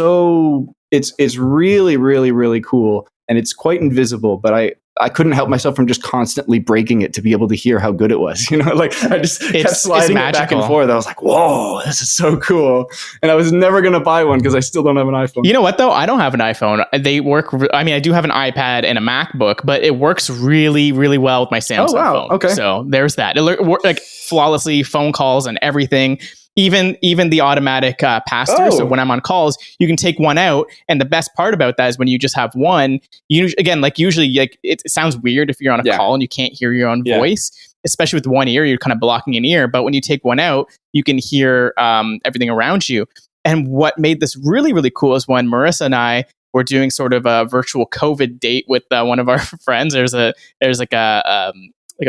really, really, really cool. And it's quite invisible, but I couldn't help myself from just constantly breaking it to be able to hear how good it was. I just kept sliding it back and forth. I was like, whoa, this is so cool. And I was never going to buy one because I still don't have an iPhone. You know what, though? I don't have an iPhone. They work. I mean, I do have an iPad and a MacBook, but it works really, really well with my Samsung phone. Okay. So there's that. It works like flawlessly, phone calls and everything. Even the automatic pass-through. So when I'm on calls, you can take one out. And the best part about that is when you just have one, usually it sounds weird if you're on a call and you can't hear your own voice, especially with one ear, you're kind of blocking an ear. But when you take one out, you can hear everything around you. And what made this really, really cool is when Marissa and I were doing sort of a virtual COVID date with one of our friends. There's like a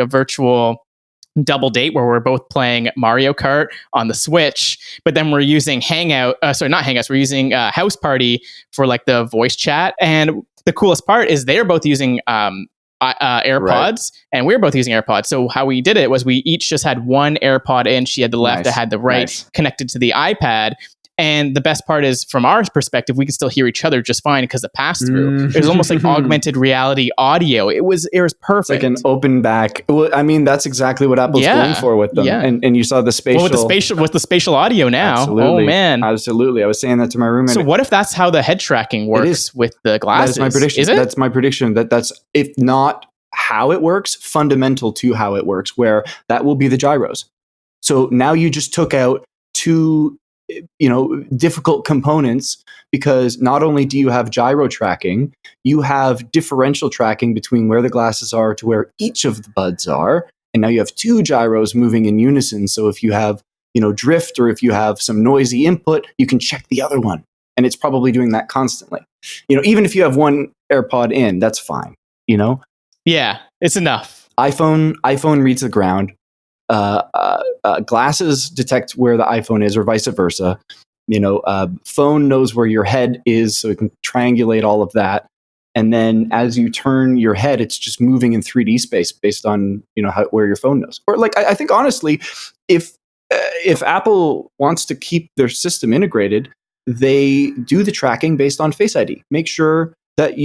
virtual double date where we're both playing Mario Kart on the Switch, but then we're using we're using House Party for like the voice chat. And the coolest part is they're both using AirPods, and we were both using AirPods. So how we did it was we each just had one AirPod in. She had the left, I had the right, connected to the iPad. And the best part is, from our perspective, we could still hear each other just fine because the pass through. It was almost like augmented reality audio. It was perfect. It's like an open back. Well, I mean, that's exactly what Apple's going for with them. Yeah. And you saw the spatial. Well, with the spatial audio now. Absolutely. Oh man, absolutely. I was saying that to my roommate. So what if that's how the head tracking works with the glasses? That is my prediction. Is it? That's my prediction. That's, if not how it works, fundamental to how it works, where that will be the gyros. So now you just took out two difficult components, because not only do you have gyro tracking, you have differential tracking between where the glasses are to where each of the buds are. And now you have two gyros moving in unison. So if you have, drift, or if you have some noisy input, you can check the other one. And it's probably doing that constantly. Even if you have one AirPod in, that's fine, Yeah, it's enough. iPhone reads the ground. Glasses detect where the iPhone is, or vice versa. Phone knows where your head is, so it can triangulate all of that. And then as you turn your head, it's just moving in 3D space based on where your phone knows. Or I think honestly, if Apple wants to keep their system integrated, they do the tracking based on Face ID. Make sure that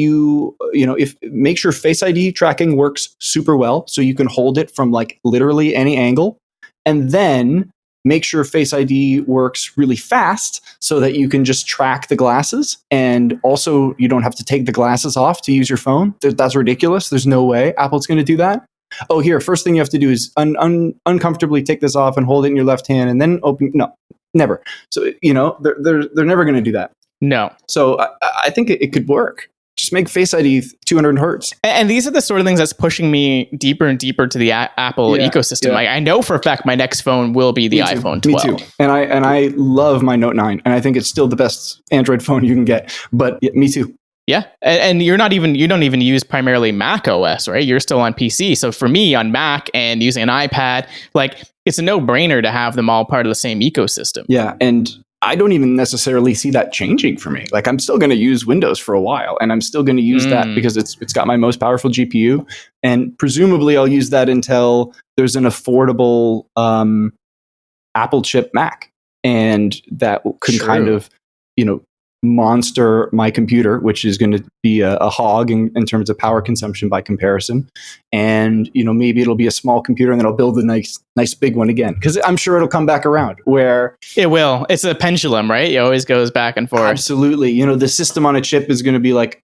make sure Face ID tracking works super well, so you can hold it from like literally any angle, and then make sure Face ID works really fast so that you can just track the glasses, and also you don't have to take the glasses off to use your phone. That's ridiculous. There's no way Apple's going to do that. Oh, here, first thing you have to do is uncomfortably take this off and hold it in your left hand, and then open. No, never. So they're never going to do that. No. So I think it could work. Just make Face ID 200 hertz. And these are the sort of things that's pushing me deeper and deeper to the Apple ecosystem. Yeah. I know for a fact my next phone will be the iPhone 12. Me too. And I love my Note 9, and I think it's still the best Android phone you can get. But yeah, me too. Yeah, and you don't even use primarily Mac OS, right? You're still on PC. So for me, on Mac and using an iPad, it's a no-brainer to have them all part of the same ecosystem. Yeah, and I don't even necessarily see that changing for me. I'm still going to use Windows for a while, and I'm still going to use that because it's got my most powerful GPU, and presumably I'll use that until there's an affordable Apple chip Mac, and that could kind of monster my computer, which is going to be a hog in terms of power consumption by comparison. And maybe it'll be a small computer, and then I'll build a nice big one again, because I'm sure it'll come back around. Where it will. It's a pendulum, right? It always goes back and forth. Absolutely. The system on a chip is going to be like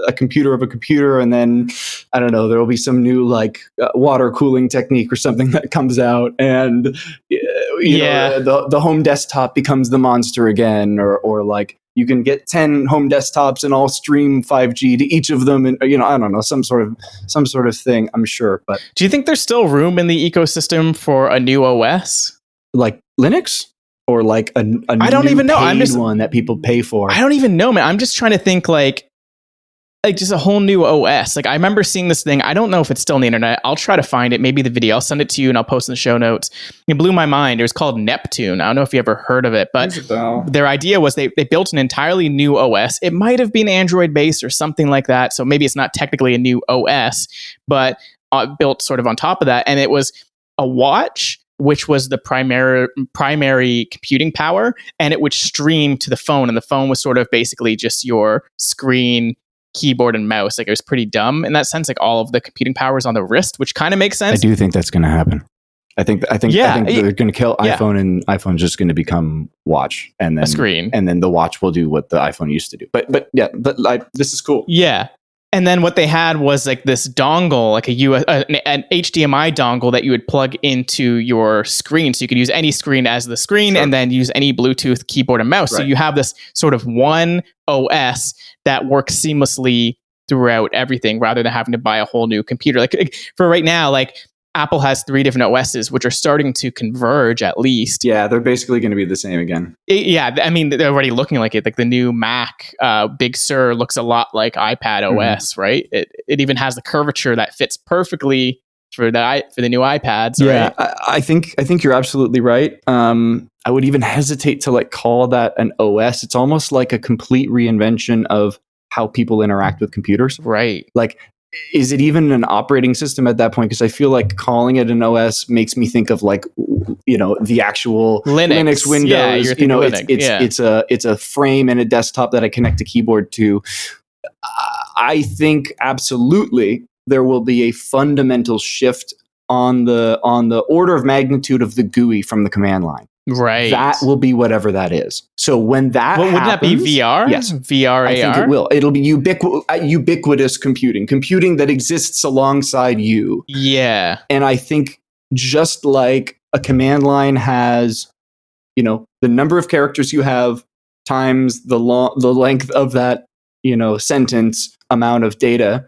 a computer of a computer, and then I don't know, there will be some new water cooling technique or something that comes out, and the home desktop becomes the monster again, or you can get 10 home desktops and all stream 5G to each of them, and I don't know, some sort of thing, I'm sure. But do you think there's still room in the ecosystem for a new OS, like Linux, or a I don't even know. I'm just one that people pay for? I don't even know, man. I'm just trying to think just a whole new OS. I remember seeing this thing. I don't know if it's still on the internet. I'll try to find it. Maybe the video. I'll send it to you and I'll post in the show notes. It blew my mind. It was called Neptune. I don't know if you ever heard of it, but their idea was they built an entirely new OS. It might have been Android based or something like that. So maybe it's not technically a new OS, but built sort of on top of that. And it was a watch, which was the primary computing power, and it would stream to the phone. And the phone was sort of basically just your screen, keyboard, and mouse. It was pretty dumb in that sense. All of the computing power is on the wrist, which kind of makes sense. I do think that's going to happen. I think they're going to kill iPhone, and iPhone's just going to become watch, and then a screen, and then the watch will do what the iPhone used to do. But this is cool. Yeah. And then what they had was this dongle, an HDMI dongle that you would plug into your screen. So you could use any screen as the screen, and then use any Bluetooth keyboard and mouse. Right. So you have this sort of one OS that works seamlessly throughout everything, rather than having to buy a whole new computer. For right now, Apple has 3 different OSs, which are starting to converge at least. Yeah, they're basically going to be the same again. I mean, they're already looking like it. The new Mac Big Sur looks a lot like iPad OS, right? It even has the curvature that fits perfectly for the new iPads, Yeah, right? I think you're absolutely right. I would even hesitate to like call that an OS. It's almost like a complete reinvention of how people interact with computers. Right. Like, is it even an operating system at that point? Because I feel like calling it an OS makes me think of like, the actual Linux Windows. Yeah, you're thinking Linux. It's a frame and a desktop that I connect a keyboard to. I think absolutely there will be a fundamental shift on the order of magnitude of the GUI from the command line. Right. That will be whatever that is. So when that happens, wouldn't that be VR? Yes. VR, AR? I think it will. It'll be ubiquitous computing that exists alongside you. Yeah. And I think just like a command line has, the number of characters you have times the length of that, sentence amount of data,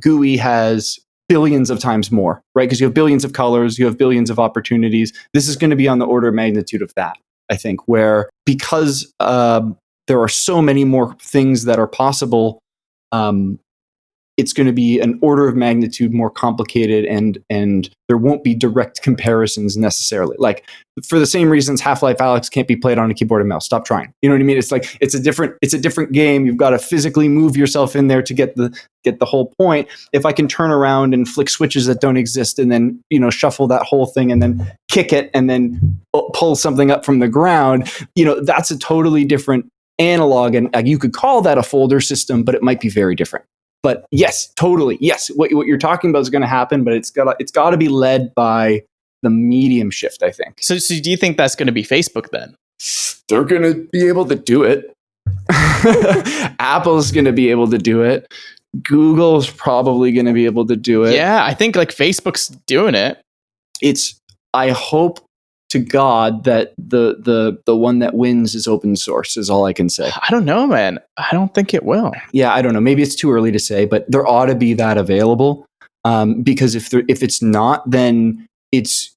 GUI has billions of times more, right? Because you have billions of colors, you have billions of opportunities. This is going to be on the order of magnitude of that, I think, where because there are so many more things that are possible, it's going to be an order of magnitude more complicated, and there won't be direct comparisons necessarily. Like, for the same reasons Half-Life Alex can't be played on a keyboard and mouse. Stop trying. You know what I mean? It's like it's a different game. You've got to physically move yourself in there to get the whole point. If I can turn around and flick switches that don't exist and then, shuffle that whole thing and then kick it and then pull something up from the ground, that's a totally different analog, and you could call that a folder system, but it might be very different. But yes, totally. Yes, what you're talking about is going to happen, but it's got to be led by the medium shift, I think. So do you think that's going to be Facebook then? They're going to be able to do it. Apple's going to be able to do it. Google's probably going to be able to do it. Yeah, I think like Facebook's doing it. I hope to God that the one that wins is open source, is all I can say. I don't know, man. I don't think it will. Yeah, I don't know. Maybe it's too early to say, but there ought to be that available. Because if it's not, then it's,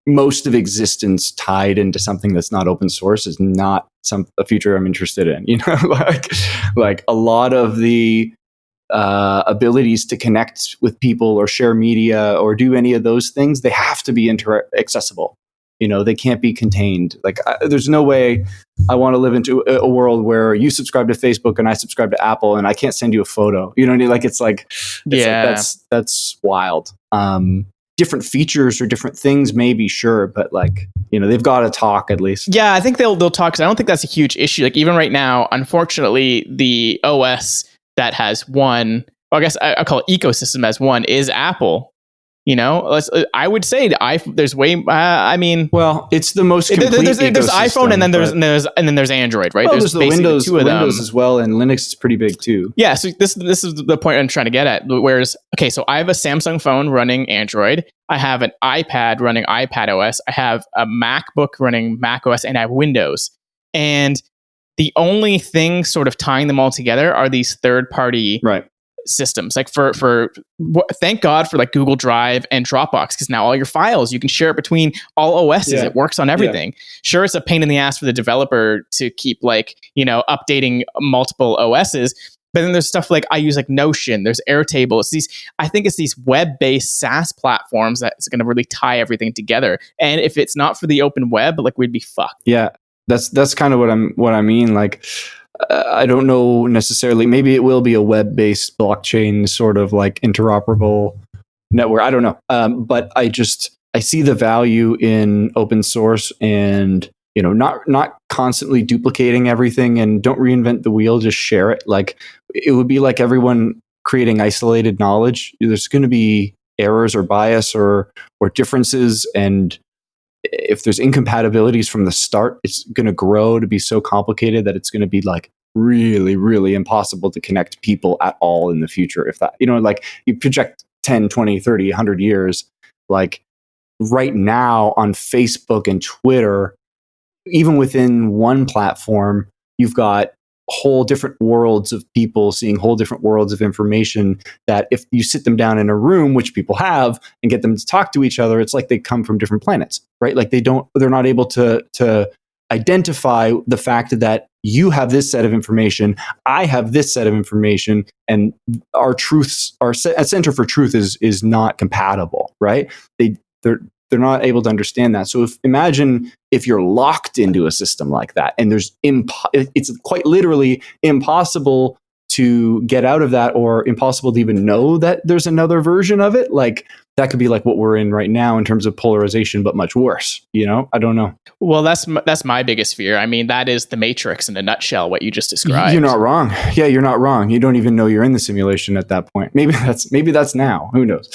most of existence tied into something that's not open source is not a future I'm interested in. Like a lot of the abilities to connect with people or share media or do any of those things, they have to be accessible. They can't be contained. Like, there's no way I want to live into a world where you subscribe to Facebook and I subscribe to Apple and I can't send you a photo. You know what I mean? Like, it's like that's wild. Different features or different things, maybe, sure, but like, they've got to talk at least. Yeah, I think they'll talk, because I don't think that's a huge issue. Like, even right now, unfortunately, the OS that has one, I guess I call it ecosystem as one, is Apple. I would say there's way. Well, it's the most complete there's iPhone, and then there's Android, right? Well, there's the Windows as well, and Linux is pretty big too. Yeah, so this is the point I'm trying to get at. Whereas, okay, so I have a Samsung phone running Android. I have an iPad running iPad OS. I have a MacBook running Mac OS, and I have Windows. And the only thing sort of tying them all together are these third-party systems. Like for thank God for like Google Drive and Dropbox, because now all your files, you can share it between all OSs. It works on everything. Sure, it's a pain in the ass for the developer to keep updating multiple OSs. But then there's stuff like I use like Notion, there's Airtable. I think it's these web-based SaaS platforms that's going to really tie everything together. And if it's not for the open web, like, we'd be fucked. Yeah, that's kind of what I mean. Like, I don't know necessarily. Maybe it will be a web-based blockchain sort of like interoperable network. I don't know. But I see the value in open source and, not constantly duplicating everything, and don't reinvent the wheel, just share it. Like, it would be like everyone creating isolated knowledge. There's going to be errors or bias or differences. And if there's incompatibilities from the start, it's going to grow to be so complicated that it's going to be like really, really impossible to connect people at all in the future. If that, like, you project 10, 20, 30, 100 years, like right now on Facebook and Twitter, even within one platform, you've got whole different worlds of people seeing whole different worlds of information that if you sit them down in a room, which people have, and get them to talk to each other, it's like they come from different planets, right? Like they're not able to identify the fact that you have this set of information, I have this set of information, and our truths, our center for truth is not compatible, right? They're not able to understand that. So imagine if you're locked into a system like that, and it's quite literally impossible to get out of that, or impossible to even know that there's another version of it. Like that could be like what we're in right now in terms of polarization, but much worse. I don't know. Well, that's my biggest fear. I mean, that is the Matrix in a nutshell, what you just described. You're not wrong. Yeah, you're not wrong. You don't even know you're in the simulation at that point. Maybe that's now. Who knows?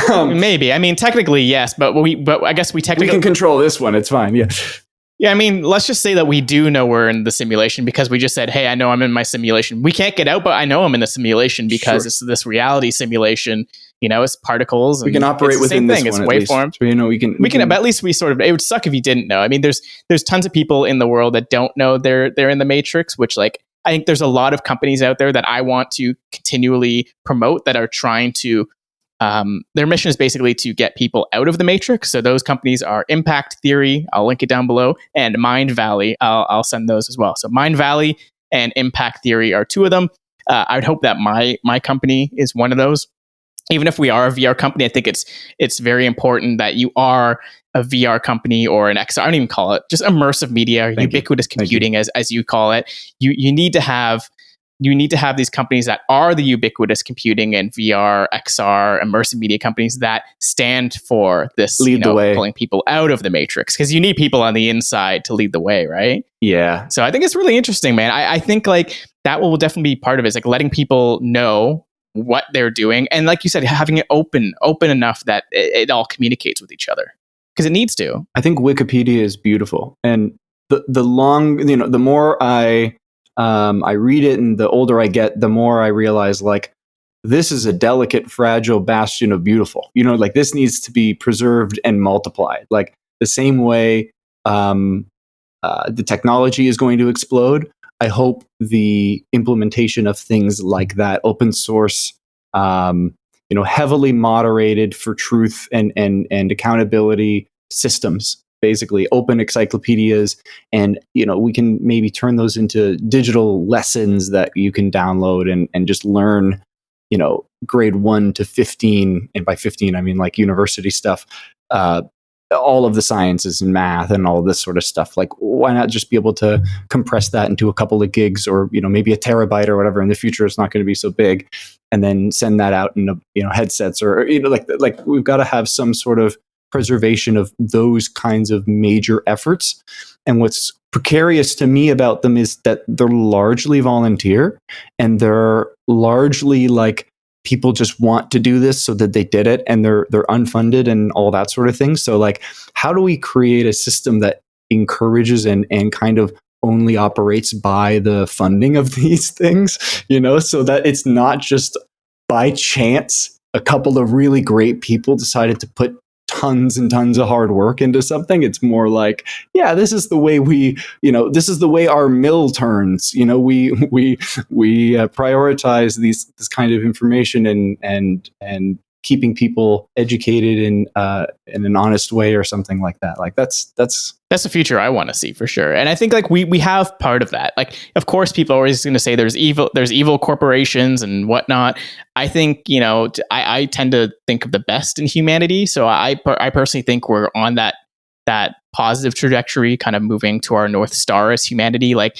Maybe. I mean, technically, yes, but I guess we can control this one. It's fine. Yeah. Yeah, I mean, let's just say that we do know we're in the simulation because we just said, hey, I know I'm in my simulation. We can't get out, but I know I'm in the simulation because it's this reality simulation. It's particles. We can operate within this one. It's waveform. So, we can. But at least we sort of. It would suck if you didn't know. I mean, there's tons of people in the world that don't know they're in the Matrix. Which, like, I think there's a lot of companies out there that I want to continually promote that are trying to. Their mission is basically to get people out of the Matrix. So those companies are Impact Theory. I'll link it down below, and Mind Valley. I'll send those as well. So Mind Valley and Impact Theory are two of them. I'd hope that my company is one of those. Even if we are a VR company, I think it's very important that you are a VR company or an XR. I don't even call it just immersive media, ubiquitous computing, as you call it. You need to have these companies that are the ubiquitous computing and VR, XR, immersive media companies that stand for this, lead the way, pulling people out of the Matrix, because you need people on the inside to lead the way, right? Yeah. So I think it's really interesting, man. I think like that will definitely be part of it. It's like letting people know what they're doing, and like you said, having it open enough that it all communicates with each other, because it needs to. I think Wikipedia is beautiful, and the more I read it, and the older I get, the more I realize like this is a delicate, fragile bastion of beautiful. Like this needs to be preserved and multiplied. Like the same way the technology is going to explode, I hope the implementation of things like that, open source, heavily moderated for truth and accountability systems, basically open encyclopedias, and we can maybe turn those into digital lessons that you can download and just learn, grade 1 to 15, and by 15 I mean like university stuff, all of the sciences and math and all of this sort of stuff. Like, why not just be able to compress that into a couple of gigs, or maybe a terabyte or whatever? In the future, it's not going to be so big, and then send that out in headsets, or like we've got to have some sort of preservation of those kinds of major efforts. And what's precarious to me about them is that they're largely volunteer, and they're largely like people just want to do this so that they did it, and they're unfunded and all that sort of thing. So like, how do we create a system that encourages and kind of only operates by the funding of these things, so that it's not just by chance a couple of really great people decided to put tons and tons of hard work into something? It's more like, yeah, this is the way this is the way our mill turns. We prioritize this kind of information and keeping people educated in an honest way, or something like that. Like that's the future I want to see, for sure. And I think like we have part of that. Like, of course, people are always going to say there's evil corporations and whatnot. I think, I tend to think of the best in humanity. So I personally think we're on that positive trajectory, kind of moving to our North Star as humanity. Like,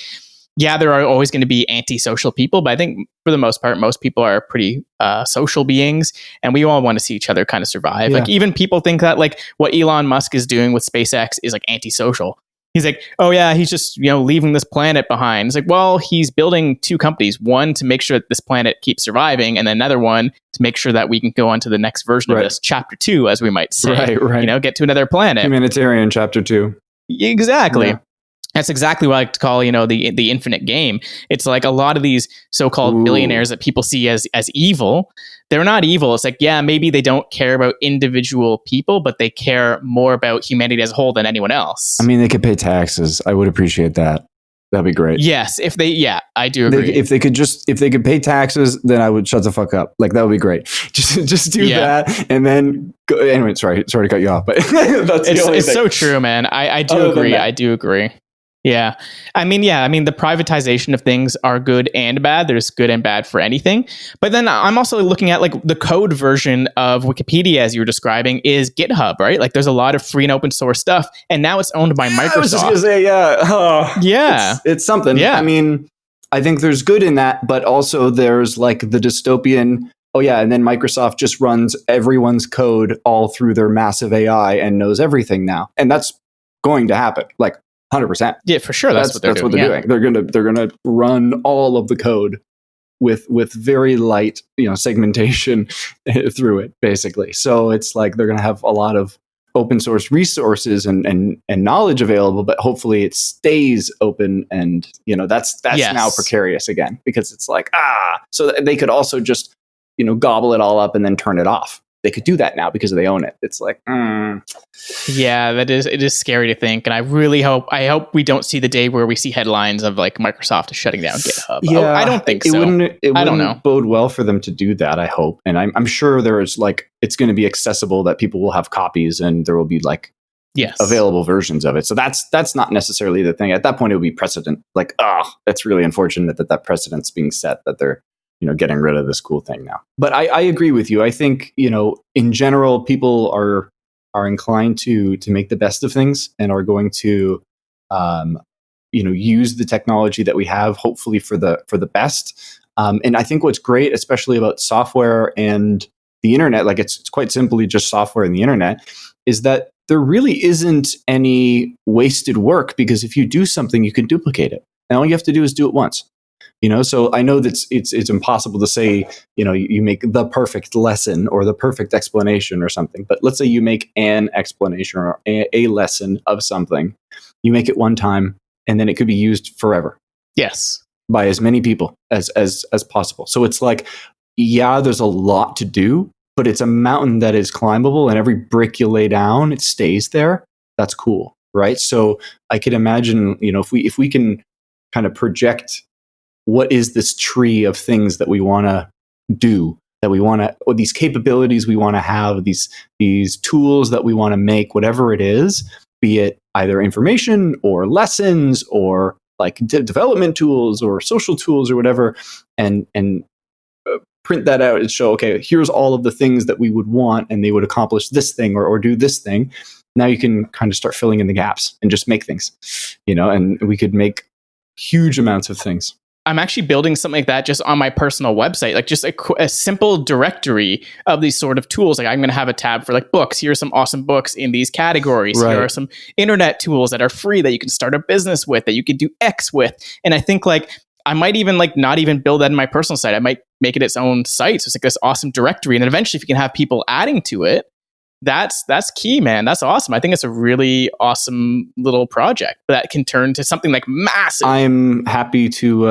yeah, there are always going to be antisocial people, but I think for the most part, most people are pretty social beings, and we all want to see each other kind of survive. Yeah. Like, even people think that like what Elon Musk is doing with SpaceX is like antisocial. He's like, oh yeah, he's just leaving this planet behind. It's like, well, he's building two companies, one to make sure that this planet keeps surviving, and then another one to make sure that we can go on to the next version of this, chapter 2, as we might say. Right. Get to another planet. Humanitarian chapter 2. Exactly. Yeah. That's exactly what I like to call, the infinite game. It's like a lot of these so-called billionaires that people see as evil. They're not evil. It's like, yeah, maybe they don't care about individual people, but they care more about humanity as a whole than anyone else. I mean, they could pay taxes. I would appreciate that. That'd be great. Yes, I do agree. If they could pay taxes, then I would shut the fuck up. Like, that would be great. Just do that, and then go. Anyway, sorry to cut you off, but it's so true, man. I do agree. I do agree. Yeah. I mean, the privatization of things are good and bad. There's good and bad for anything. But then I'm also looking at like the code version of Wikipedia, as you were describing, is GitHub, right? Like there's a lot of free and open source stuff. And now it's owned by Microsoft. I was just going to say, Yeah. It's something. Yeah. I mean, I think there's good in that, but also there's like the dystopian, and then Microsoft just runs everyone's code all through their massive AI and knows everything now. And that's going to happen. Like 100%. Yeah, for sure. That's what they're doing. They're gonna run all of the code with very light, segmentation through it, basically. So it's like they're gonna have a lot of open source resources and knowledge available, but hopefully it stays open. And that's now precarious again, because it's like so they could also just gobble it all up and then turn it off. They could do that now because they own it. It's like, yeah, it is scary to think. And I really hope we don't see the day where we see headlines of like Microsoft is shutting down GitHub. Yeah, I don't think so. I don't know. Bode well for them to do that, I hope. And I'm sure there is like, it's going to be accessible, that people will have copies and there will be like available versions of it. So that's not necessarily the thing. At that point, it would be precedent. Like, that's really unfortunate that precedent's being set, that they're getting rid of this cool thing now. But I agree with you. I think, in general, people are inclined to make the best of things and are going to, use the technology that we have, hopefully for the best. And I think what's great, especially about software and the internet, like it's quite simply just software and the internet, is that there really isn't any wasted work, because if you do something, you can duplicate it. And all you have to do is do it once. So I know that it's impossible to say, you make the perfect lesson or the perfect explanation or something. But let's say you make an explanation or a lesson of something. You make it one time, and then it could be used forever. Yes. By as many people as possible. So it's like, there's a lot to do, but it's a mountain that is climbable, and every brick you lay down, it stays there. That's cool, right? So I could imagine, if we can kind of project what is this tree of things that we want to do, or these capabilities we want to have, these tools that we want to make, whatever it is, be it either information or lessons or like development tools or social tools or whatever, and print that out and show, okay, here's all of the things that we would want, and they would accomplish this thing or do this thing. Now you can kind of start filling in the gaps and just make things, and we could make huge amounts of things. I'm actually building something like that just on my personal website, like just a simple directory of these sort of tools. Like I'm going to have a tab for like books. Here are some awesome books in these categories. Right. Here are some internet tools that are free that you can start a business with, that you can do X with. And I think like I might even like not even build that in my personal site. I might make it its own site. So it's like this awesome directory. And then eventually if you can have people adding to it, that's key, man. That's awesome. I think it's a really awesome little project that can turn to something like massive. I'm happy to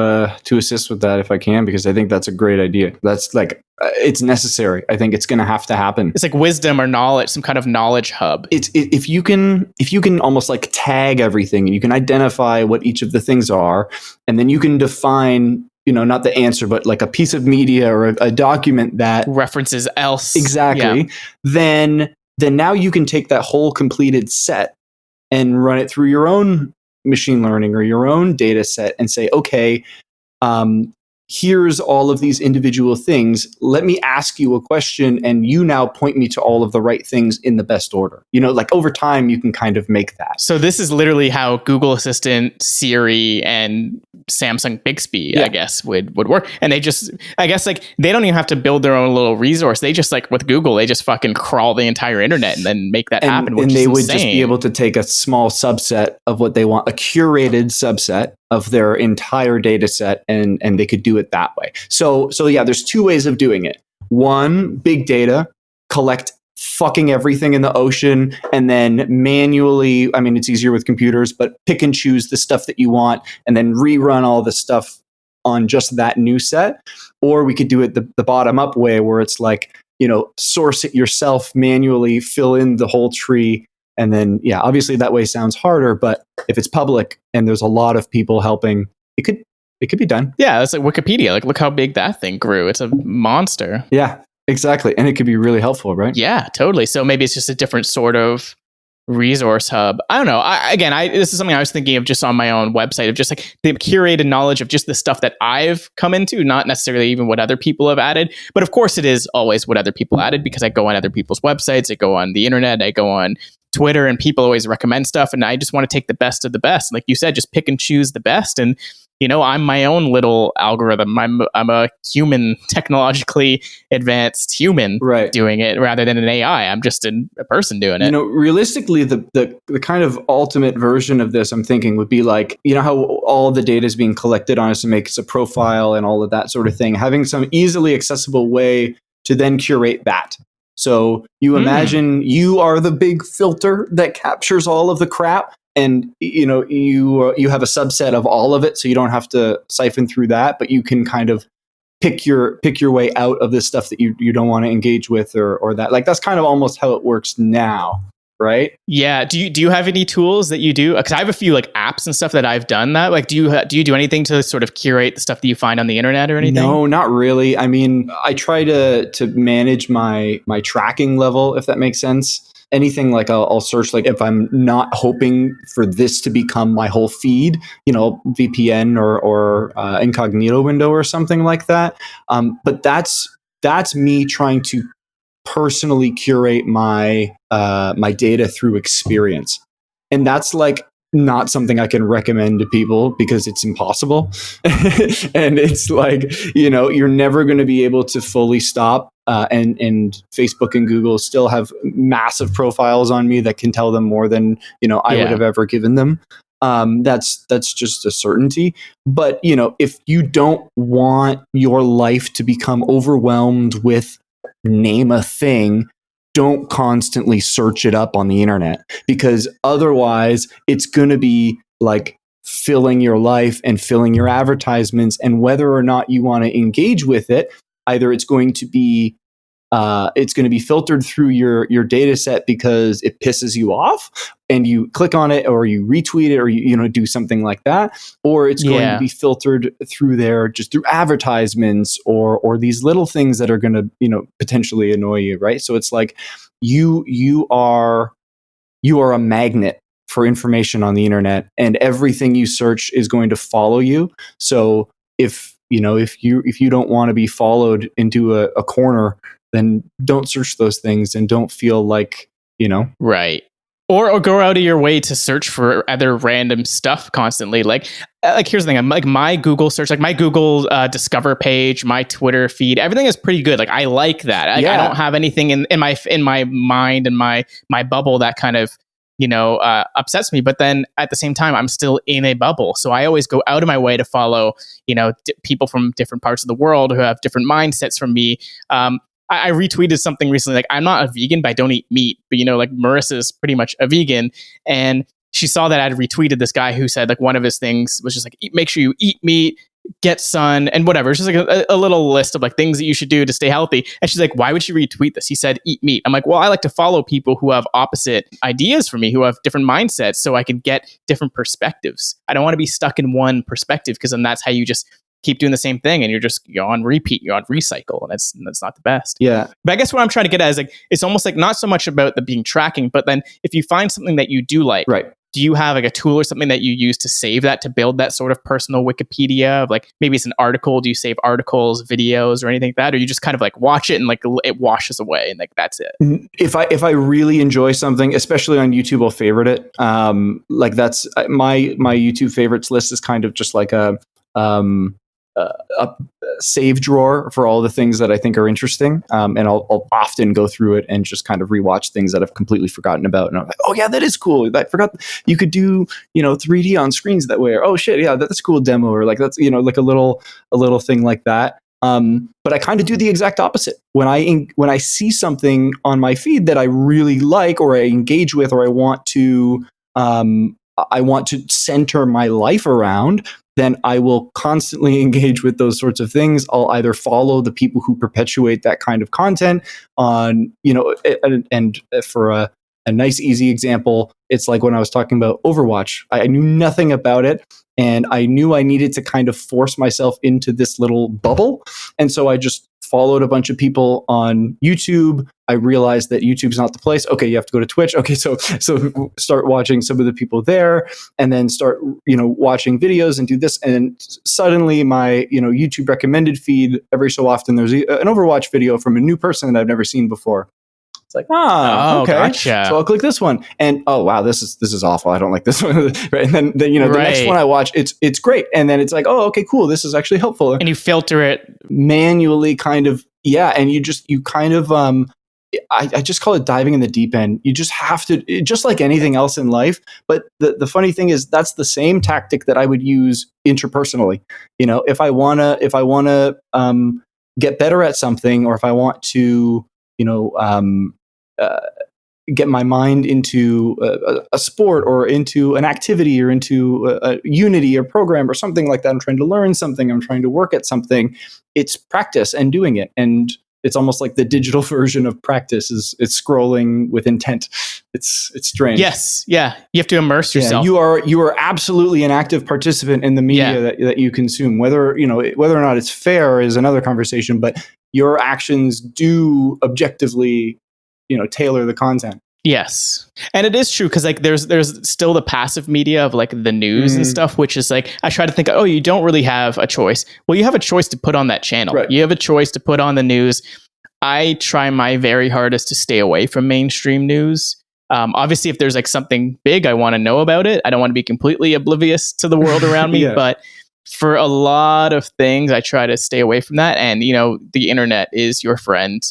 assist with that if I can, because I think that's a great idea. That's like it's necessary. I think it's going to have to happen. It's like wisdom or knowledge, some kind of knowledge hub. If you can almost like tag everything, and you can identify what each of the things are, and then you can define, not the answer, but like a piece of media or a document that references else. Exactly. Yeah. Then now you can take that whole completed set and run it through your own machine learning or your own data set and say, okay, here's all of these individual things. Let me ask you a question, and you now point me to all of the right things in the best order. Like over time, you can kind of make that. So this is literally how Google Assistant, Siri, and Samsung Bixby, I guess, would work. And they just, I guess, like they don't even have to build their own little resource. They just like with Google, they just fucking crawl the entire internet and then make that happen. Which and they is would insane. Just be able to take a small subset of what they want, a curated subset of their entire data set, and they could do it that way. So yeah, there's two ways of doing it. One, big data, collect fucking everything in the ocean, and then manually, I mean, it's easier with computers, but pick and choose the stuff that you want, and then rerun all the stuff on just that new set. Or we could do it the bottom up way, where it's like, source it yourself manually, fill in the whole tree. And then, obviously that way sounds harder, but if it's public and there's a lot of people helping, it could be done. Yeah, it's like Wikipedia. Like, look how big that thing grew. It's a monster. Yeah, exactly. And it could be really helpful, right? Yeah, totally. So maybe it's just a different sort of resource hub. I don't know. This is something I was thinking of just on my own website, of just like the curated knowledge of just the stuff that I've come into, not necessarily even what other people have added. But of course, it is always what other people added, because I go on other people's websites, I go on the internet, I go on Twitter, and people always recommend stuff. And I just want to take the best of the best. Like you said, just pick and choose the best. And I'm my own little algorithm. I'm a human, technologically advanced human, right, doing it rather than an AI. I'm just a person doing it. Realistically, the kind of ultimate version of this, I'm thinking, would be like, how all the data is being collected on us to make us a profile and all of that sort of thing. Having some easily accessible way to then curate that. So you imagine you are the big filter that captures all of the crap. And you have a subset of all of it, so you don't have to siphon through that, but you can kind of pick your way out of the stuff that you don't want to engage with, or that. Like, that's kind of almost how it works now, right? Yeah. Do you have any tools that you do? Because I have a few like apps and stuff that I've done that. Like, do you do anything to sort of curate the stuff that you find on the internet or anything? No, not really. I mean, I try to manage my tracking level, if that makes sense. Anything like I'll search, like if I'm not hoping for this to become my whole feed, VPN or incognito window or something like that. But that's me trying to personally curate my data through experience, and that's like not something I can recommend to people because it's impossible. And it's like, you're never going to be able to fully stop. And Facebook and Google still have massive profiles on me that can tell them more than, I would have ever given them. That's just a certainty. But, if you don't want your life to become overwhelmed with name a thing, don't constantly search it up on the internet, because otherwise it's going to be like filling your life and filling your advertisements. And whether or not you want to engage with it, either it's going to be filtered through your data set because it pisses you off and you click on it, or you retweet it, or you do something like that, or it's going to be filtered through there just through advertisements or these little things that are going to potentially annoy you, right? So it's like you are a magnet for information on the internet, and everything you search is going to follow you. So if you don't want to be followed into a corner, then don't search those things and don't feel like, Right. Or go out of your way to search for other random stuff constantly. Like here's the thing. I'm like, my Google search, like my Google Discover page, my Twitter feed, everything is pretty good. Like, I like that. I don't have anything in my mind and my bubble that kind of upsets me. But then at the same time, I'm still in a bubble. So I always go out of my way to follow, people from different parts of the world who have different mindsets from me. I retweeted something recently, like, I'm not a vegan, but I don't eat meat. But, like, Marissa's pretty much a vegan. And she saw that I'd retweeted this guy who said, like, one of his things was just like, make sure you eat meat, get sun, and whatever. It's just like a little list of like things that you should do to stay healthy. And she's like, why would you retweet this? He said, eat meat. I'm like, well, I like to follow people who have opposite ideas from me, who have different mindsets, so I can get different perspectives. I don't want to be stuck in one perspective, because then that's how you just keep doing the same thing, and you're on repeat, you're on recycle, and that's not the best. Yeah. But I guess what I'm trying to get at is like, it's almost like not so much about the being tracking, but then if you find something that you do like, right, do you have like a tool or something that you use to save that, to build that sort of personal Wikipedia of like, maybe it's an article? Do you save articles, videos, or anything like that? Or you just kind of like watch it and like it washes away and like that's it? If I really enjoy something, especially on YouTube, I'll favorite it. Like that's my YouTube favorites list is kind of just like a save drawer for all the things that I think are interesting. And I'll often go through it and just kind of rewatch things that I've completely forgotten about. And I'm like, oh yeah, that is cool. I forgot you could do, 3D on screens that way. Or, oh shit, yeah, that's a cool demo. Or like, that's, like a little thing like that. But I kind of do the exact opposite. When I see something on my feed that I really like, or I engage with, or I want to center my life around, then I will constantly engage with those sorts of things. I'll either follow the people who perpetuate that kind of content on, and for a nice, easy example. It's like when I was talking about Overwatch. I knew nothing about it, and I knew I needed to kind of force myself into this little bubble. And so I just followed a bunch of people on YouTube. I realized that YouTube's not the place. Okay, you have to go to Twitch. Okay, so start watching some of the people there, and then start watching videos and do this. And suddenly my YouTube recommended feed, every so often there's an Overwatch video from a new person that I've never seen before. It's like, okay, gotcha. So I'll click this one, and oh wow, this is awful. I don't like this one. Right? And then the next one I watch, it's great, and then it's like, oh, okay, cool. This is actually helpful. And you filter it manually, kind of, yeah. And you kind of, I just call it diving in the deep end. You just have to, just like anything else in life. But the funny thing is, that's the same tactic that I would use interpersonally. If I wanna get better at something, or if I want to, get my mind into a sport, or into an activity, or into a Unity or program or something like that. I'm trying to learn something. I'm trying to work at something. It's practice and doing it. And it's almost like the digital version of practice it's scrolling with intent. It's strange. Yes. Yeah. You have to immerse yourself. Yeah, you are absolutely an active participant in the media that you consume. Whether or not it's fair is another conversation, but your actions do objectively tailor the content. Yes. And it is true, because like there's still the passive media of like the news and stuff, which is like, I try to think, oh, you don't really have a choice. Well, you have a choice to put on that channel. Right. You have a choice to put on the news. I try my very hardest to stay away from mainstream news. Obviously, if there's like something big, I want to know about it. I don't want to be completely oblivious to the world around me, but for a lot of things, I try to stay away from that. And, the internet is your friend.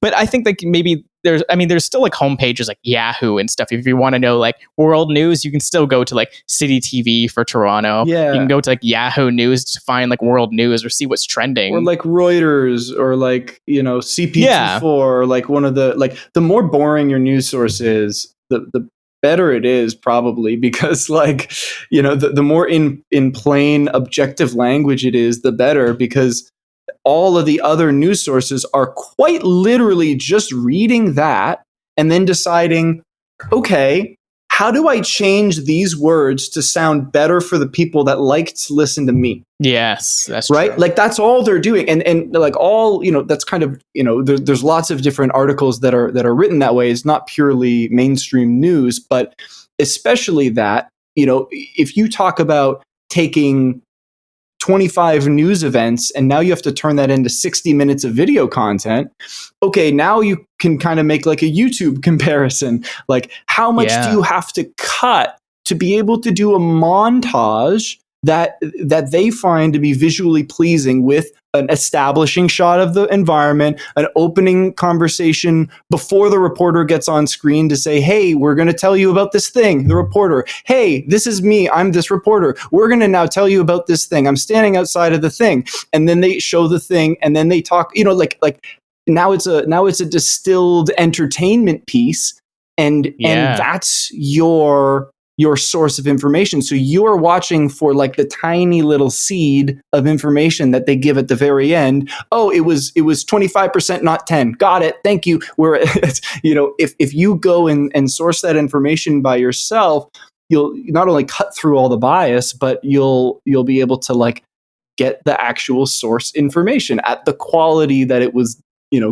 But I think like maybe there's still like homepages like Yahoo and stuff. If you want to know like world news, you can still go to like City TV for Toronto. Yeah. You can go to like Yahoo News to find like world news or see what's trending. Or like Reuters, or like, CP24, or like one of the more boring your news source is, the better it is, probably, because like, the more in plain objective language it is, the better, because all of the other news sources are quite literally just reading that and then deciding, okay, how do I change these words to sound better for the people that like to listen to me? Yes, that's right. True. Like that's all they're doing, and like all that's kind of there's lots of different articles that are written that way. It's not purely mainstream news, but especially that if you talk about taking 25 news events and now you have to turn that into 60 minutes of video content. Okay, now you can kind of make like a YouTube comparison. Like, how much do you have to cut to be able to do a montage that they find to be visually pleasing, with an establishing shot of the environment, an opening conversation before the reporter gets on screen to say, hey, we're going to tell you about this thing. The reporter, hey, this is me. I'm this reporter. We're going to now tell you about this thing. I'm standing outside of the thing. And then they show the thing, and then they talk, like now it's a distilled entertainment piece. And that's your source of information. So you're watching for like the tiny little seed of information that they give at the very end. Oh, it was 25%, not 10. Got it. Thank you. If you go and source that information by yourself, you'll not only cut through all the bias, but you'll be able to like get the actual source information at the quality that it was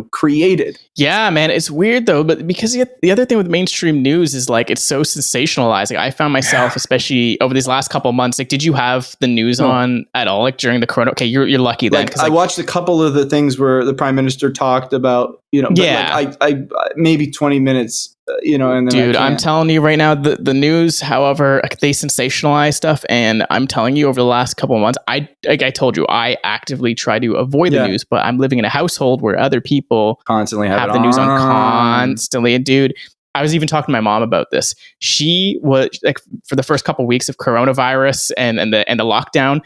created. Yeah, man, it's weird though, but because the other thing with mainstream news is like it's so sensationalized. Like I found myself, especially over these last couple of months, like, did you have the news on at all, like during the corona? Okay, you're lucky then. I watched a couple of the things where the prime minister talked about, I maybe 20 minutes. And then dude, I'm telling you right now, the news, however, they sensationalize stuff, and I'm telling you, over the last couple of months, I told you, I actively try to avoid the news, but I'm living in a household where other people constantly have the news on constantly. And dude, I was even talking to my mom about this. She was like, for the first couple of weeks of coronavirus and the lockdown,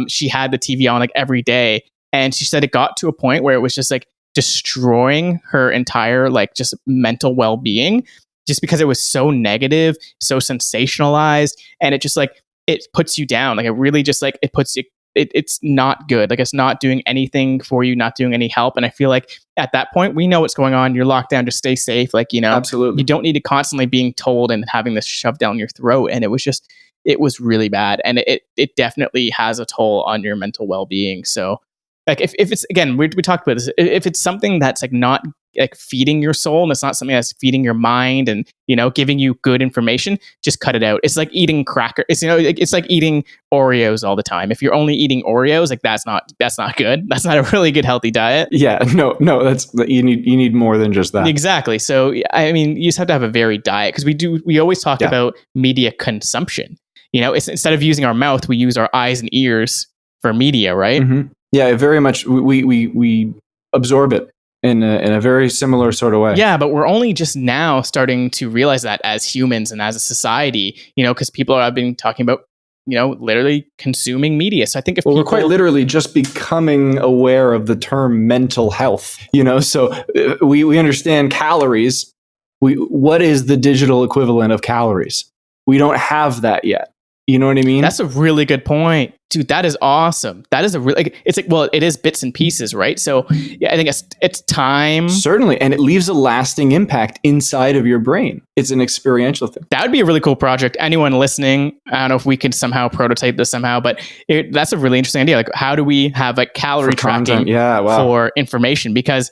she had the TV on like every day, and she said it got to a point where it was just like destroying her entire like just mental well-being, just because it was so negative, so sensationalized, and it just like it puts you down. Like it really just like it puts you it's not good. Like, it's not doing anything for you, not doing any help. And I feel like at that point, we know what's going on. You're locked down, to stay safe. Like, Absolutely. you don't need to constantly being told and having this shoved down your throat. And it was really bad. And it definitely has a toll on your mental well-being. So like, if it's, again, we talked about this, if it's something that's like not like feeding your soul, and it's not something that's feeding your mind and, giving you good information, just cut it out. It's like eating crackers. It's like eating Oreos all the time. If you're only eating Oreos, like that's not good. That's not a really good, healthy diet. Yeah, no, that's, you need more than just that. Exactly. So, I mean, you just have to have a varied diet, because we always talk about media consumption. It's, instead of using our mouth, we use our eyes and ears for media, right? Mm-hmm. Yeah, very much. We absorb it in a very similar sort of way. Yeah, but we're only just now starting to realize that as humans and as a society, because people have been talking about, literally consuming media. So I think if we're quite literally just becoming aware of the term mental health, so we understand calories. What is the digital equivalent of calories? We don't have that yet. You know what I mean? That's a really good point, dude. That is awesome. That is it's like, well, it is bits and pieces, right? So yeah, I think it's time. Certainly. And it leaves a lasting impact inside of your brain. It's an experiential thing. That would be a really cool project. Anyone listening, I don't know if we could somehow prototype this somehow, but that's a really interesting idea. Like, how do we have like calorie tracking for information? Because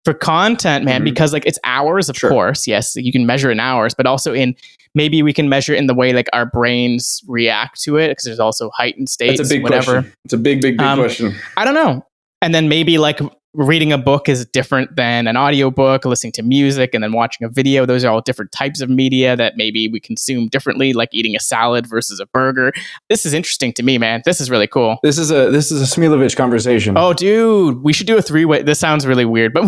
for content, man, because like it's hours, of course. Yes, you can measure in hours, but also maybe we can measure in the way like our brains react to it, because there's also heightened states. That's a big question. It's a big question. I don't know. And then maybe like reading a book is different than an audiobook, listening to music, and then watching a video. Those are all different types of media that maybe we consume differently, like eating a salad versus a burger. This is interesting to me, man. This is really cool. This is a Smilovich conversation. Oh, dude, we should do a 3-way. This sounds really weird, but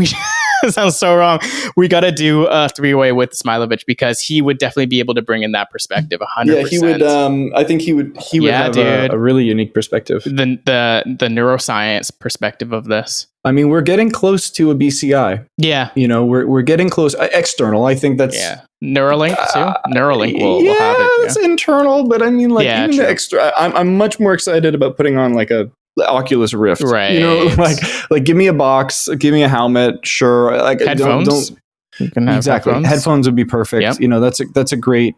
it sounds so wrong. We got to do a 3-way with Smilovich, because he would definitely be able to bring in that perspective 100%. Yeah, he would. I think he would have a really unique perspective. The neuroscience perspective of this. I mean, we're getting close to a BCI. Yeah. We're getting close. External, I think that's... Yeah. Neuralink, too? Neuralink will have it. Yeah, it's internal, but I mean, like, even the extra... I'm much more excited about putting on, like, a Oculus Rift. Right. Like give me a box, give me a helmet, sure. Like, headphones. Don't you can have exactly. Headphones would be perfect. Yep. That's a great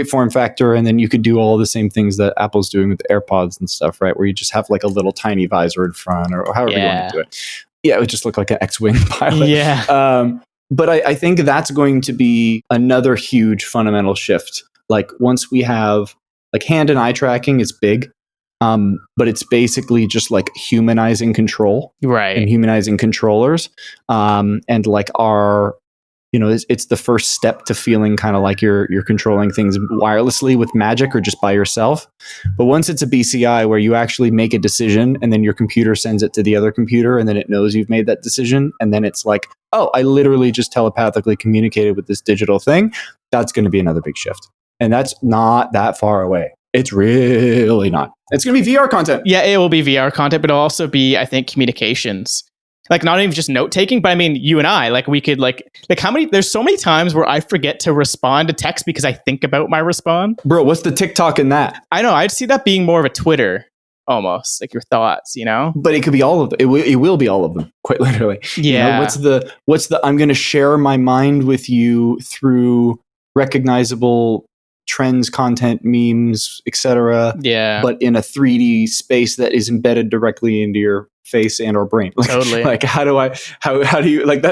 form factor, and then you could do all the same things that Apple's doing with the Airpods and stuff, right? Where you just have like a little tiny visor in front, or however you want to do it. Yeah, it would just look like an X-wing pilot. Yeah. But I think that's going to be another huge fundamental shift. Like, once we have like hand and eye tracking is big, but it's basically just like humanizing control, right? And humanizing controllers, and like our, it's the first step to feeling kind of like you're controlling things wirelessly with magic or just by yourself. But once it's a BCI where you actually make a decision and then your computer sends it to the other computer and then it knows you've made that decision, and then it's like, oh, I literally just telepathically communicated with this digital thing. That's going to be another big shift, and that's not that far away. It's really not. It's going to be VR content. Yeah, it will be VR content, but it'll also be, I think, communications. Like, not even just note taking, but I mean, you and I, like, we could like how many, there's so many times where I forget to respond to text because I think about my response. Bro, what's the TikTok in that? I know. I'd see that being more of a Twitter, almost like your thoughts, But it could be all of them. It will be all of them, quite literally. Yeah. What's the, I'm going to share my mind with you through recognizable trends, content, memes, etc. Yeah. But in a 3D space that is embedded directly into your face and or brain. Like, totally. Like, how do you, like,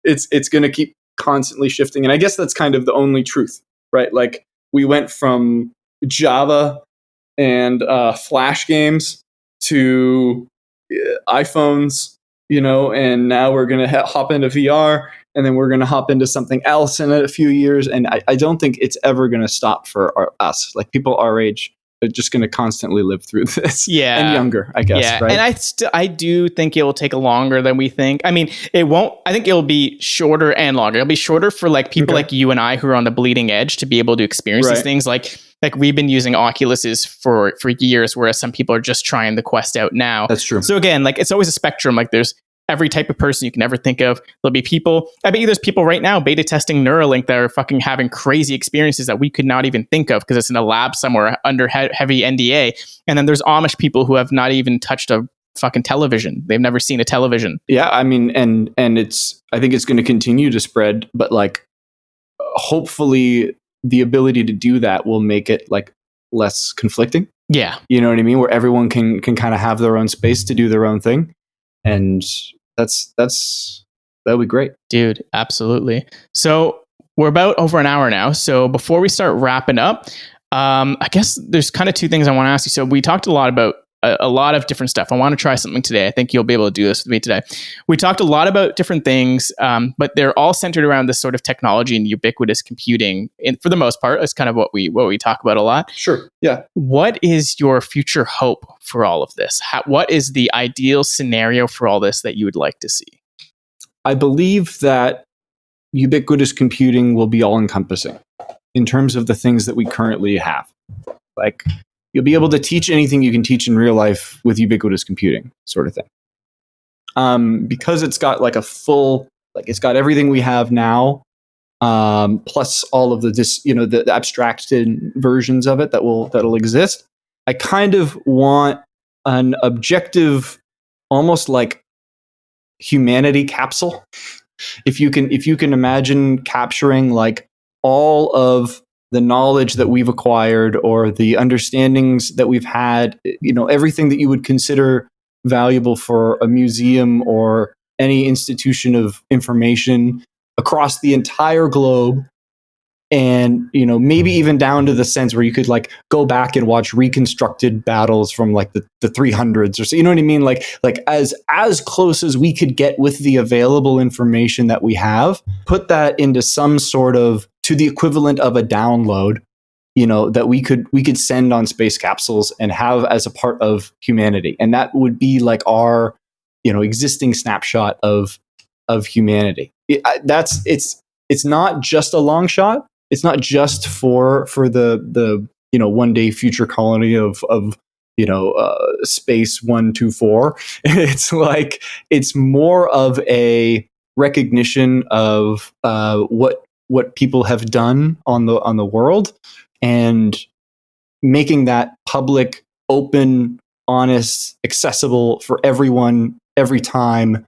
it's going to keep constantly shifting. And I guess that's kind of the only truth, right? Like, we went from Java and Flash games to iPhones, and now we're going to hop into VR, and then we're going to hop into something else in a few years. And I don't think it's ever going to stop for us. Like, people our age are just going to constantly live through this. Yeah. And younger, I guess. Yeah. Right? And I do think it will take longer than we think. I mean, it won't, I think it'll be shorter and longer. It'll be shorter for like people like you and I who are on the bleeding edge to be able to experience these things. Like we've been using Oculuses for years, whereas some people are just trying the Quest out now. That's true. So again, like, it's always a spectrum. Like, there's every type of person you can ever think of. There'll be people, I bet you there's people right now beta testing Neuralink that are fucking having crazy experiences that we could not even think of because it's in a lab somewhere under heavy NDA. And then there's Amish people who have not even touched a fucking television. They've never seen a television. Yeah, I mean, and I think it's going to continue to spread, but like, hopefully the ability to do that will make it like less conflicting. Yeah. You know what I mean? Where everyone can kind of have their own space to do their own thing. And that would be great. Dude, absolutely. So we're about over an hour now. So before we start wrapping up, I guess there's kind of two things I want to ask you. So we talked a lot about a lot of different stuff. I want to try something today. I think you'll be able to do this with me today. We talked a lot about different things, but they're all centered around this sort of technology and ubiquitous computing. And for the most part, it's kind of what we talk about a lot. Sure. Yeah. What is your future hope for all of this? What is the ideal scenario for all this that you would like to see? I believe that ubiquitous computing will be all encompassing in terms of the things that we currently have. Like, you'll be able to teach anything you can teach in real life with ubiquitous computing, sort of thing. Because it's got like a full, like it's got everything we have now, plus all of the abstracted versions of it that'll exist. I kind of want an objective, almost like humanity capsule. If you can imagine capturing like all of the knowledge that we've acquired or the understandings that we've had, everything that you would consider valuable for a museum or any institution of information across the entire globe. And, maybe even down to the sense where you could like go back and watch reconstructed battles from like the 300s or so, you know what I mean? Like as close as we could get with the available information that we have, put that into some sort of, to the equivalent of a download, that we could send on space capsules and have as a part of humanity. And that would be like our, existing snapshot of humanity. It's not just a long shot. It's not just for the one day future colony of space 124. It's like, it's more of a recognition of what people have done on the world and making that public, open, honest, accessible for everyone every time,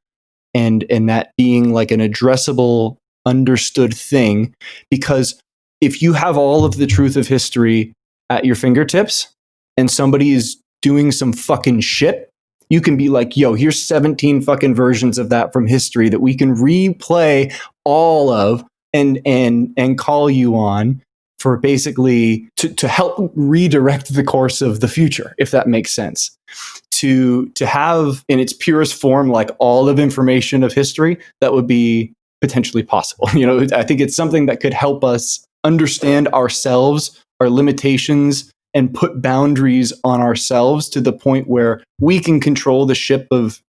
and that being like an addressable, understood thing. Because if you have all of the truth of history at your fingertips and somebody is doing some fucking shit, you can be like, yo, here's 17 fucking versions of that from history that we can replay all of and call you on for basically to help redirect the course of the future, if that makes sense. To have in its purest form, like all of information of history, that would be potentially possible. I think it's something that could help us understand ourselves, our limitations, and put boundaries on ourselves to the point where we can control the ship of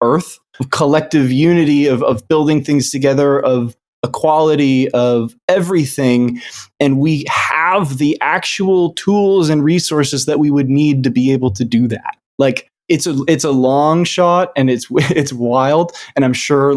Earth, collective unity of building things together, of equality, of everything. And we have the actual tools and resources that we would need to be able to do that. Like, it's a long shot, and it's wild. And I'm sure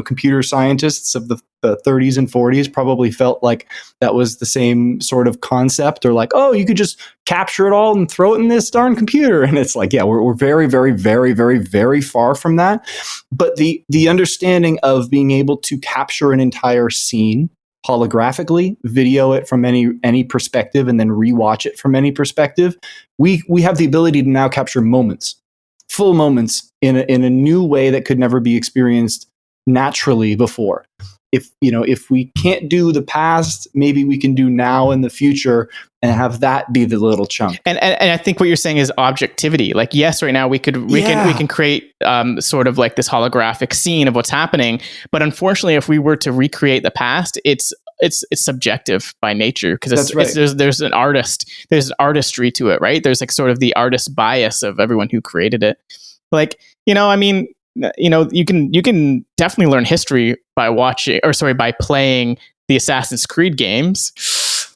computer scientists of the 30s and 40s probably felt like that was the same sort of concept, or like, oh, you could just capture it all and throw it in this darn computer. And it's like, yeah, we're very, very, very, very, very far from that. But the understanding of being able to capture an entire scene holographically, video it from any perspective, and then rewatch it from any perspective, we have the ability to now capture moments, full moments, in a new way that could never be experienced naturally before. If we can't do the past, maybe we can do now and the future, and have that be the little chunk. And I think what you're saying is objectivity. Like, yes, right now we can create sort of like this holographic scene of what's happening, but unfortunately, if we were to recreate the past, it's subjective by nature, because there's an artistry to it, right? There's like sort of the artist bias of everyone who created it. Like, I mean, you can definitely learn history by by playing the Assassin's Creed games.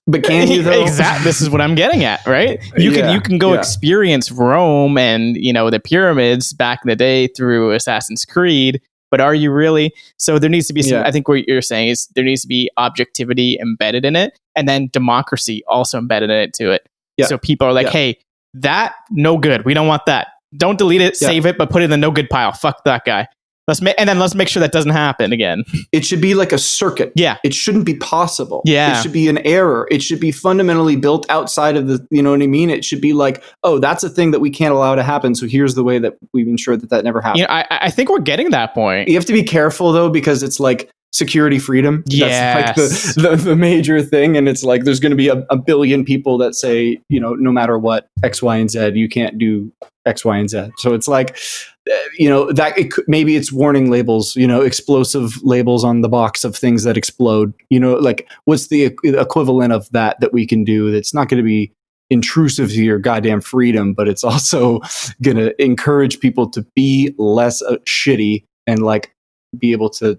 But can you though? Exactly. This is what I'm getting at, right? You can go experience Rome and, the pyramids back in the day through Assassin's Creed, but are you really? So there needs to be some, I think what you're saying is there needs to be objectivity embedded in it, and then democracy also embedded in it to it. Yeah. So people are like, hey, that no good. We don't want that. Don't delete it, save it, but put it in the no good pile. Fuck that guy. Let's make sure that doesn't happen again. It should be like a circuit. Yeah. It shouldn't be possible. Yeah. It should be an error. It should be fundamentally built outside of the, you know what I mean? It should be like, oh, that's a thing that we can't allow to happen. So here's the way that we ensure that never happens. I think we're getting that point. You have to be careful though, because it's like security freedom. Yes. That's like the major thing. And it's like, there's going to be a billion people that say, no matter what, X, Y, and Z, you can't do X, Y, and Z. So it's like, that maybe it's warning labels, explosive labels on the box of things that explode, like what's the equivalent of that we can do that's not going to be intrusive to your goddamn freedom, but it's also going to encourage people to be less shitty and like be able to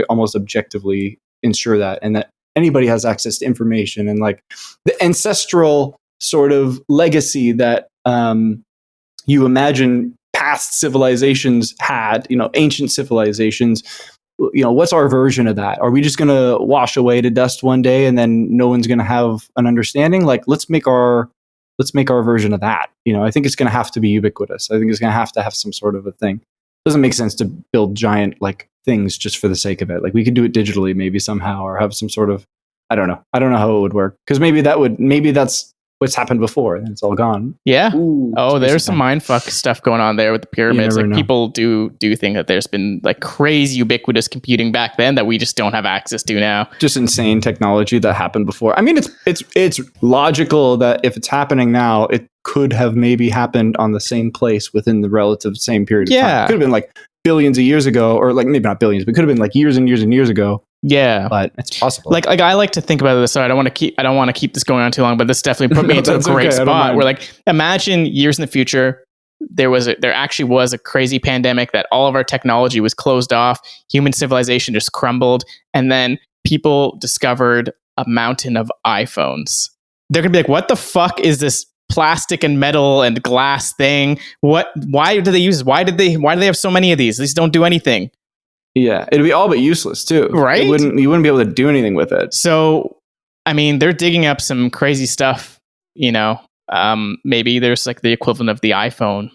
almost objectively ensure that, and that anybody has access to information, and like the ancestral sort of legacy that you imagine past civilizations had, ancient civilizations. What's our version of that? Are we just going to wash away to dust one day and then no one's going to have an understanding? Like, let's make our version of that. I think it's going to have to be ubiquitous. I think it's going to have some sort of a thing. It doesn't make sense to build giant like things just for the sake of it. Like we could do it digitally maybe somehow, or have some sort of, I don't know how it would work. Because maybe that's what's happened before and it's all gone. Yeah. Ooh, there's some mindfuck stuff going on there with the pyramids. Like people do think that there's been like crazy ubiquitous computing back then that we just don't have access to now. Just insane technology that happened before. I mean, it's logical that if it's happening now, it could have maybe happened on the same place within the relative same period of time. It could have been like billions of years ago, or like maybe not billions, but it could have been like years and years and years ago. Yeah, but it's possible. Like I like to think about this. So I don't want to keep this going on too long, but this definitely put me into a great spot where, like, imagine years in the future, there actually was a crazy pandemic that all of our technology was closed off, human civilization just crumbled, and then people discovered a mountain of iPhones. They're gonna be like, "What the fuck is this plastic and metal and glass thing? Why do they use this? Why do they have so many of these? These don't do anything." Yeah, it'd be all but useless too, right? You wouldn't be able to do anything with it. So, I mean, they're digging up some crazy stuff. Maybe there's like the equivalent of the iPhone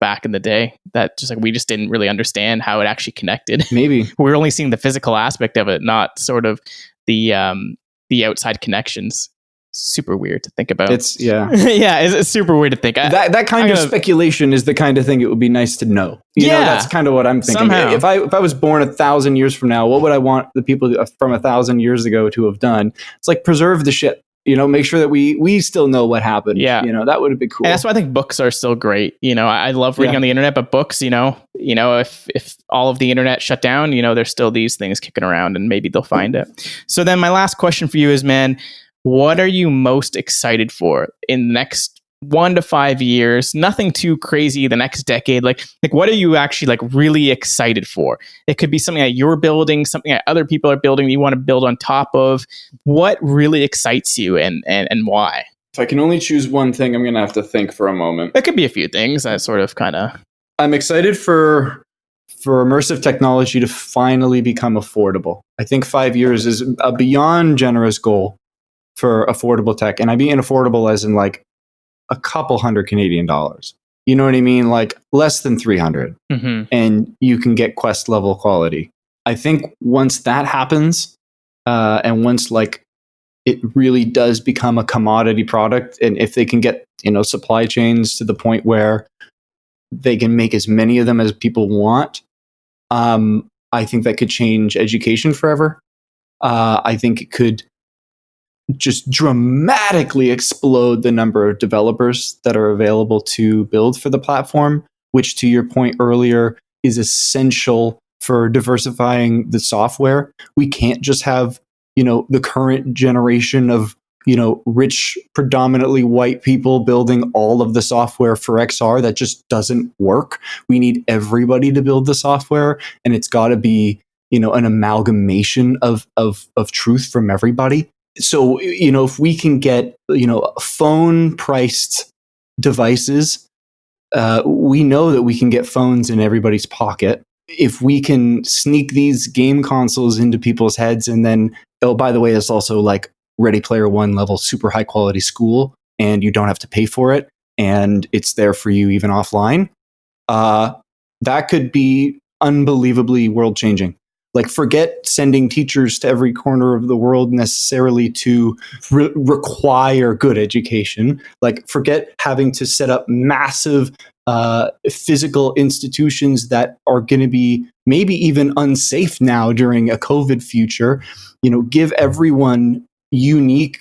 back in the day that just like we just didn't really understand how it actually connected. Maybe we're only seeing the physical aspect of it, not sort of the outside connections. Super weird to think about. It's it's super weird to think. That kind of speculation is the kind of thing it would be nice to know. That's kind of what I'm thinking. Somehow. If I was born 1,000 years from now, what would I want the people from 1,000 years ago to have done? It's like preserve the shit. Make sure that we still know what happened. Yeah, that would have been cool. And that's why I think books are still great. I love reading on the internet, but books, if all of the internet shut down, there's still these things kicking around, and maybe they'll find it. So then, my last question for you is, man, what are you most excited for in the next 1 to 5 years? Nothing too crazy. The next decade, like what are you actually like really excited for? It could be something that you're building, something that other people are building that you want to build on top of. What really excites you, and why? If I can only choose one thing, I'm going to have to think for a moment. It could be a few things. That sort of kind of. I'm excited for immersive technology to finally become affordable. I think 5 years is a beyond generous goal for affordable tech. And I mean affordable as in like a couple $100 Canadian. You know what I mean? Like less than 300. Mm-hmm. And you can get Quest level quality. I think once that happens, and once like it really does become a commodity product, and if they can get, supply chains to the point where they can make as many of them as people want, I think that could change education forever. I think it could just dramatically explode the number of developers that are available to build for the platform, which, to your point earlier, is essential for diversifying the software. We can't just have, the current generation of, rich, predominantly white people building all of the software for XR. That just doesn't work. We need everybody to build the software, and it's got to be, an amalgamation of truth from everybody. So, if we can get, phone priced devices, we know that we can get phones in everybody's pocket. If we can sneak these game consoles into people's heads, and then, oh, by the way, it's also like Ready Player One level, super high quality school, and you don't have to pay for it, and it's there for you even offline. That could be unbelievably world changing. Like, forget sending teachers to every corner of the world necessarily to require good education. Like, forget having to set up massive physical institutions that are going to be maybe even unsafe now during a COVID future. Give everyone unique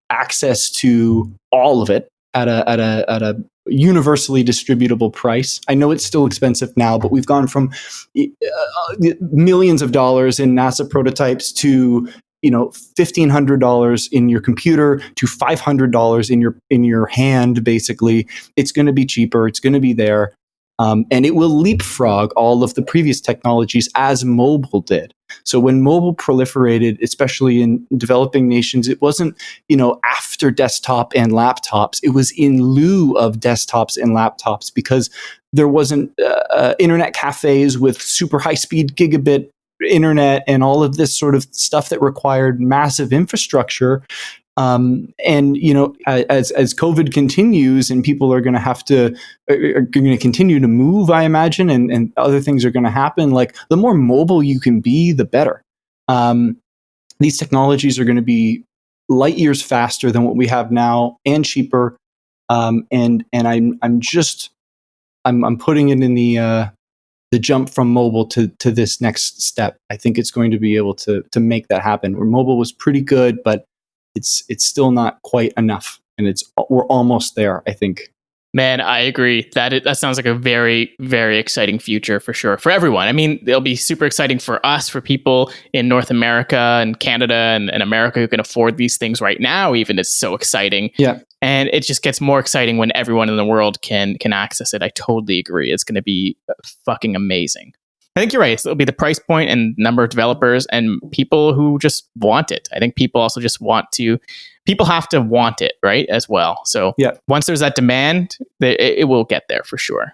access to all of it at a universally distributable price. I know it's still expensive now, but we've gone from millions of dollars in NASA prototypes to $1,500 in your computer to $500 in your hand. Basically, it's going to be cheaper. It's going to be there. And it will leapfrog all of the previous technologies as mobile did. So when mobile proliferated, especially in developing nations, it wasn't, after desktop and laptops. It was in lieu of desktops and laptops, because there wasn't internet cafes with super high-speed gigabit internet and all of this sort of stuff that required massive infrastructure. As COVID continues and people are going to continue to move, I imagine, and other things are going to happen. Like, the more mobile you can be, the better. These technologies are going to be light years faster than what we have now, and cheaper. And I'm putting it in the jump from mobile to this next step. I think it's going to be able to make that happen. Where mobile was pretty good, but it's still not quite enough, and we're almost there, I think. Man, I agree. That sounds like a very, very exciting future for sure, for everyone. I mean, it'll be super exciting for us, for people in North America and Canada and America who can afford these things right now. Even, it's so exciting. Yeah. And it just gets more exciting when everyone in the world can access it. I totally agree. It's going to be fucking amazing. I think you're right. So it'll be the price point and number of developers and people who just want it. I think people also just people have to want it, right, as well. So once there's that demand, it will get there for sure.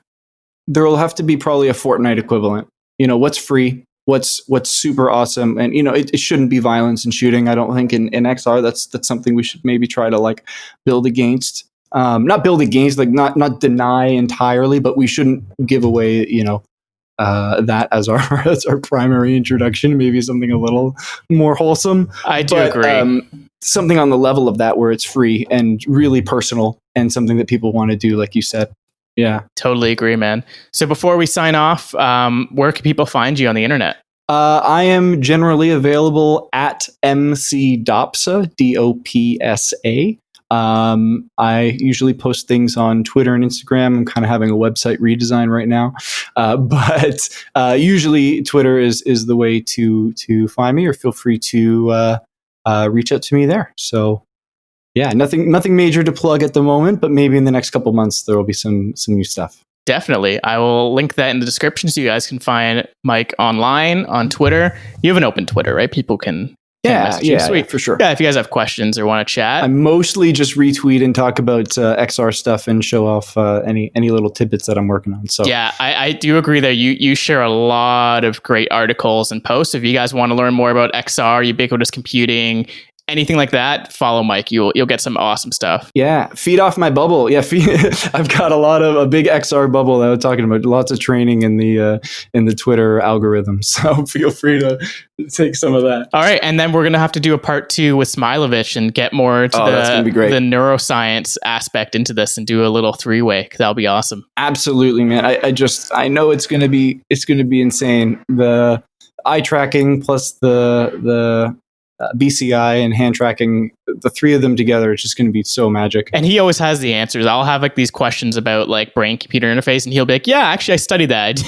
There will have to be probably a Fortnite equivalent. What's free, what's super awesome, and it shouldn't be violence and shooting. I don't think in XR that's something we should maybe try to like build against. Not build against, like not deny entirely, but we shouldn't give away that as our primary introduction. Maybe something a little more wholesome. I do agree. Something on the level of that, where it's free and really personal, and something that people want to do, like you said. Yeah, totally agree, man. So before we sign off, where can people find you on the internet? I am generally available at MC Dopsa, Dopsa. I usually post things on Twitter and Instagram. I'm kind of having a website redesign right now, but usually Twitter is the way to find me, or feel free to reach out to me there. So yeah, nothing major to plug at the moment, but maybe in the next couple months there will be some new stuff. Definitely. I will link that in the description so you guys can find Mike online on Twitter. You have an open Twitter, right? People can Yeah, sweet, for sure. Yeah, if you guys have questions or want to chat. I mostly just retweet and talk about XR stuff and show off any little tidbits that I'm working on. So yeah, I do agree that you share a lot of great articles and posts. If you guys want to learn more about XR, ubiquitous computing, anything like that, follow Mike. You'll get some awesome stuff. Yeah, feed off my bubble. Yeah, I've got a big XR bubble that I'm talking about. Lots of training in the Twitter algorithm. So feel free to take some of that. All right, and then we're gonna have to do a part 2 with Smilovich and get more to the neuroscience aspect into this, and do a little 3-way. That'll be awesome. Absolutely, man. I know it's gonna be insane. The eye tracking plus the BCI and hand tracking, the three of them together, it's just going to be so magic. And he always has the answers. I'll have like these questions about like brain computer interface, and he'll be like, yeah, actually I studied that.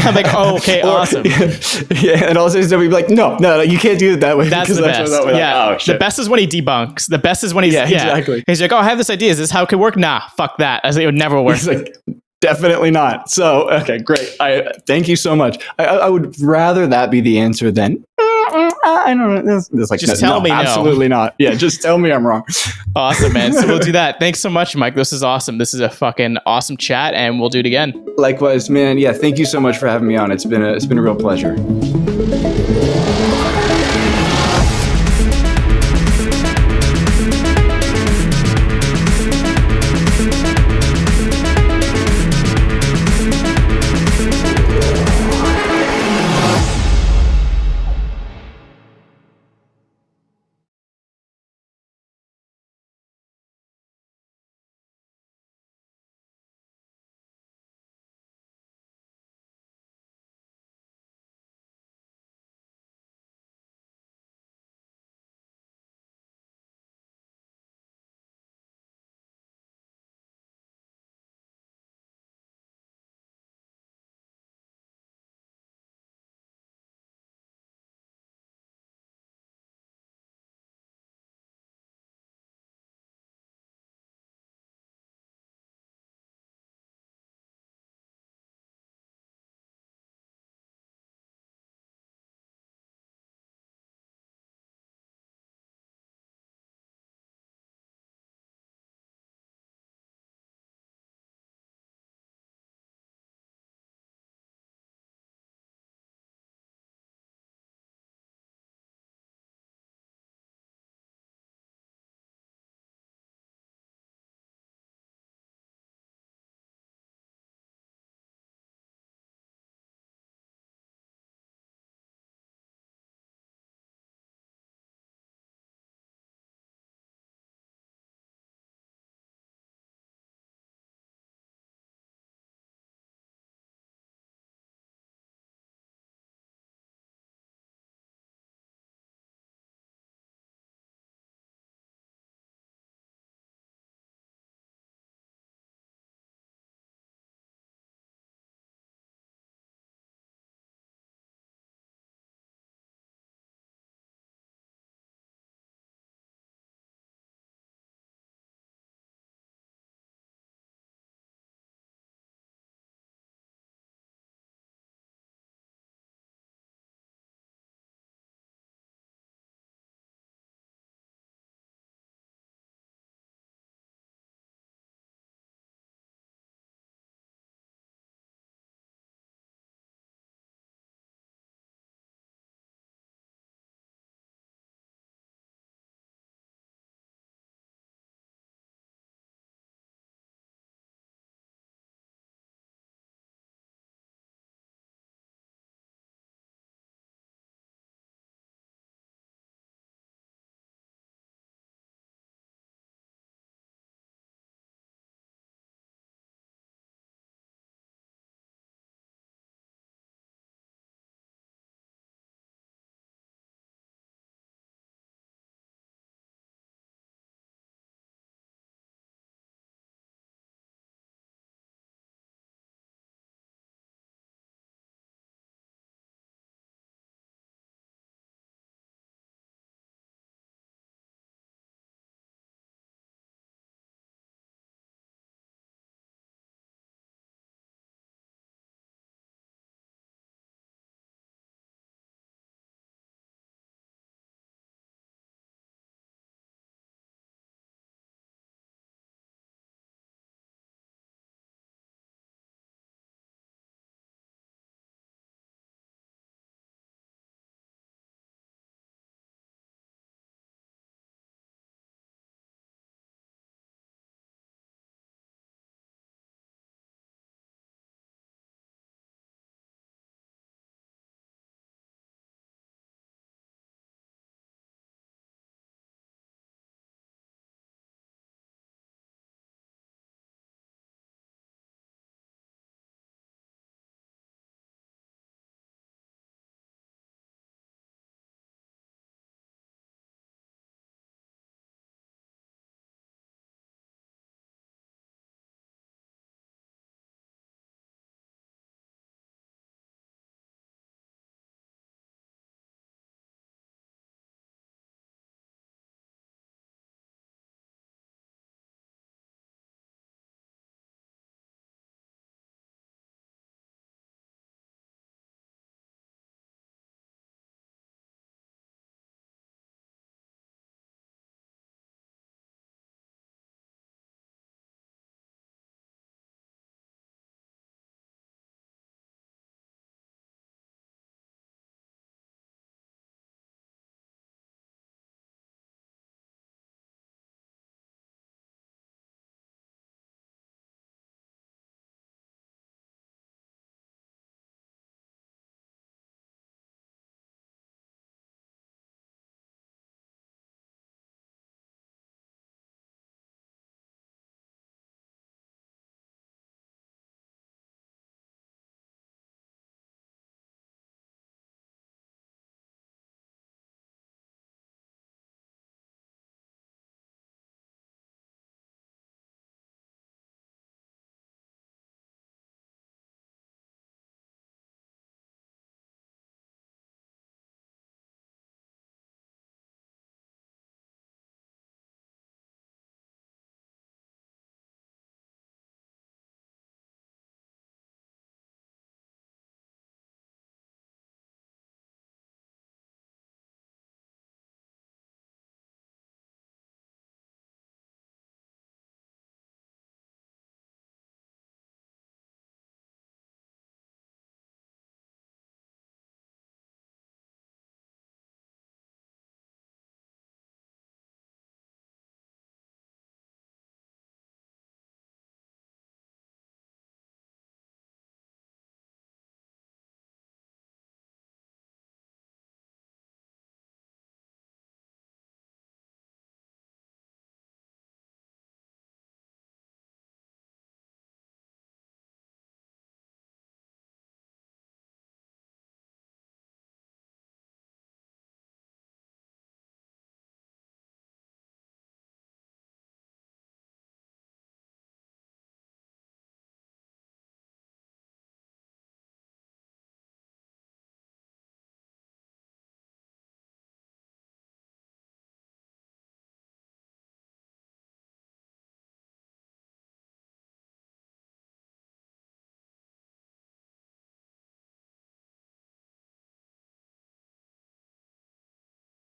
I'm like, oh, okay, awesome. Yeah, and also he'll be like, no, you can't do it that way. That's the best. Yeah, like, the best is when he debunks. The best is when exactly. He's like, oh, I have this idea. Is this how it could work? Nah, fuck that. I was like, it would never work. He's like, definitely not. So, okay, great. Thank you so much. I would rather that be the answer than I don't know. It's like, Just tell me no. Absolutely not. Yeah, just tell me I'm wrong. Awesome, man. So we'll do that. Thanks so much, Mike. This is awesome. This is a fucking awesome chat, and we'll do it again. Likewise, man. Yeah, thank you so much for having me on. It's been a real pleasure.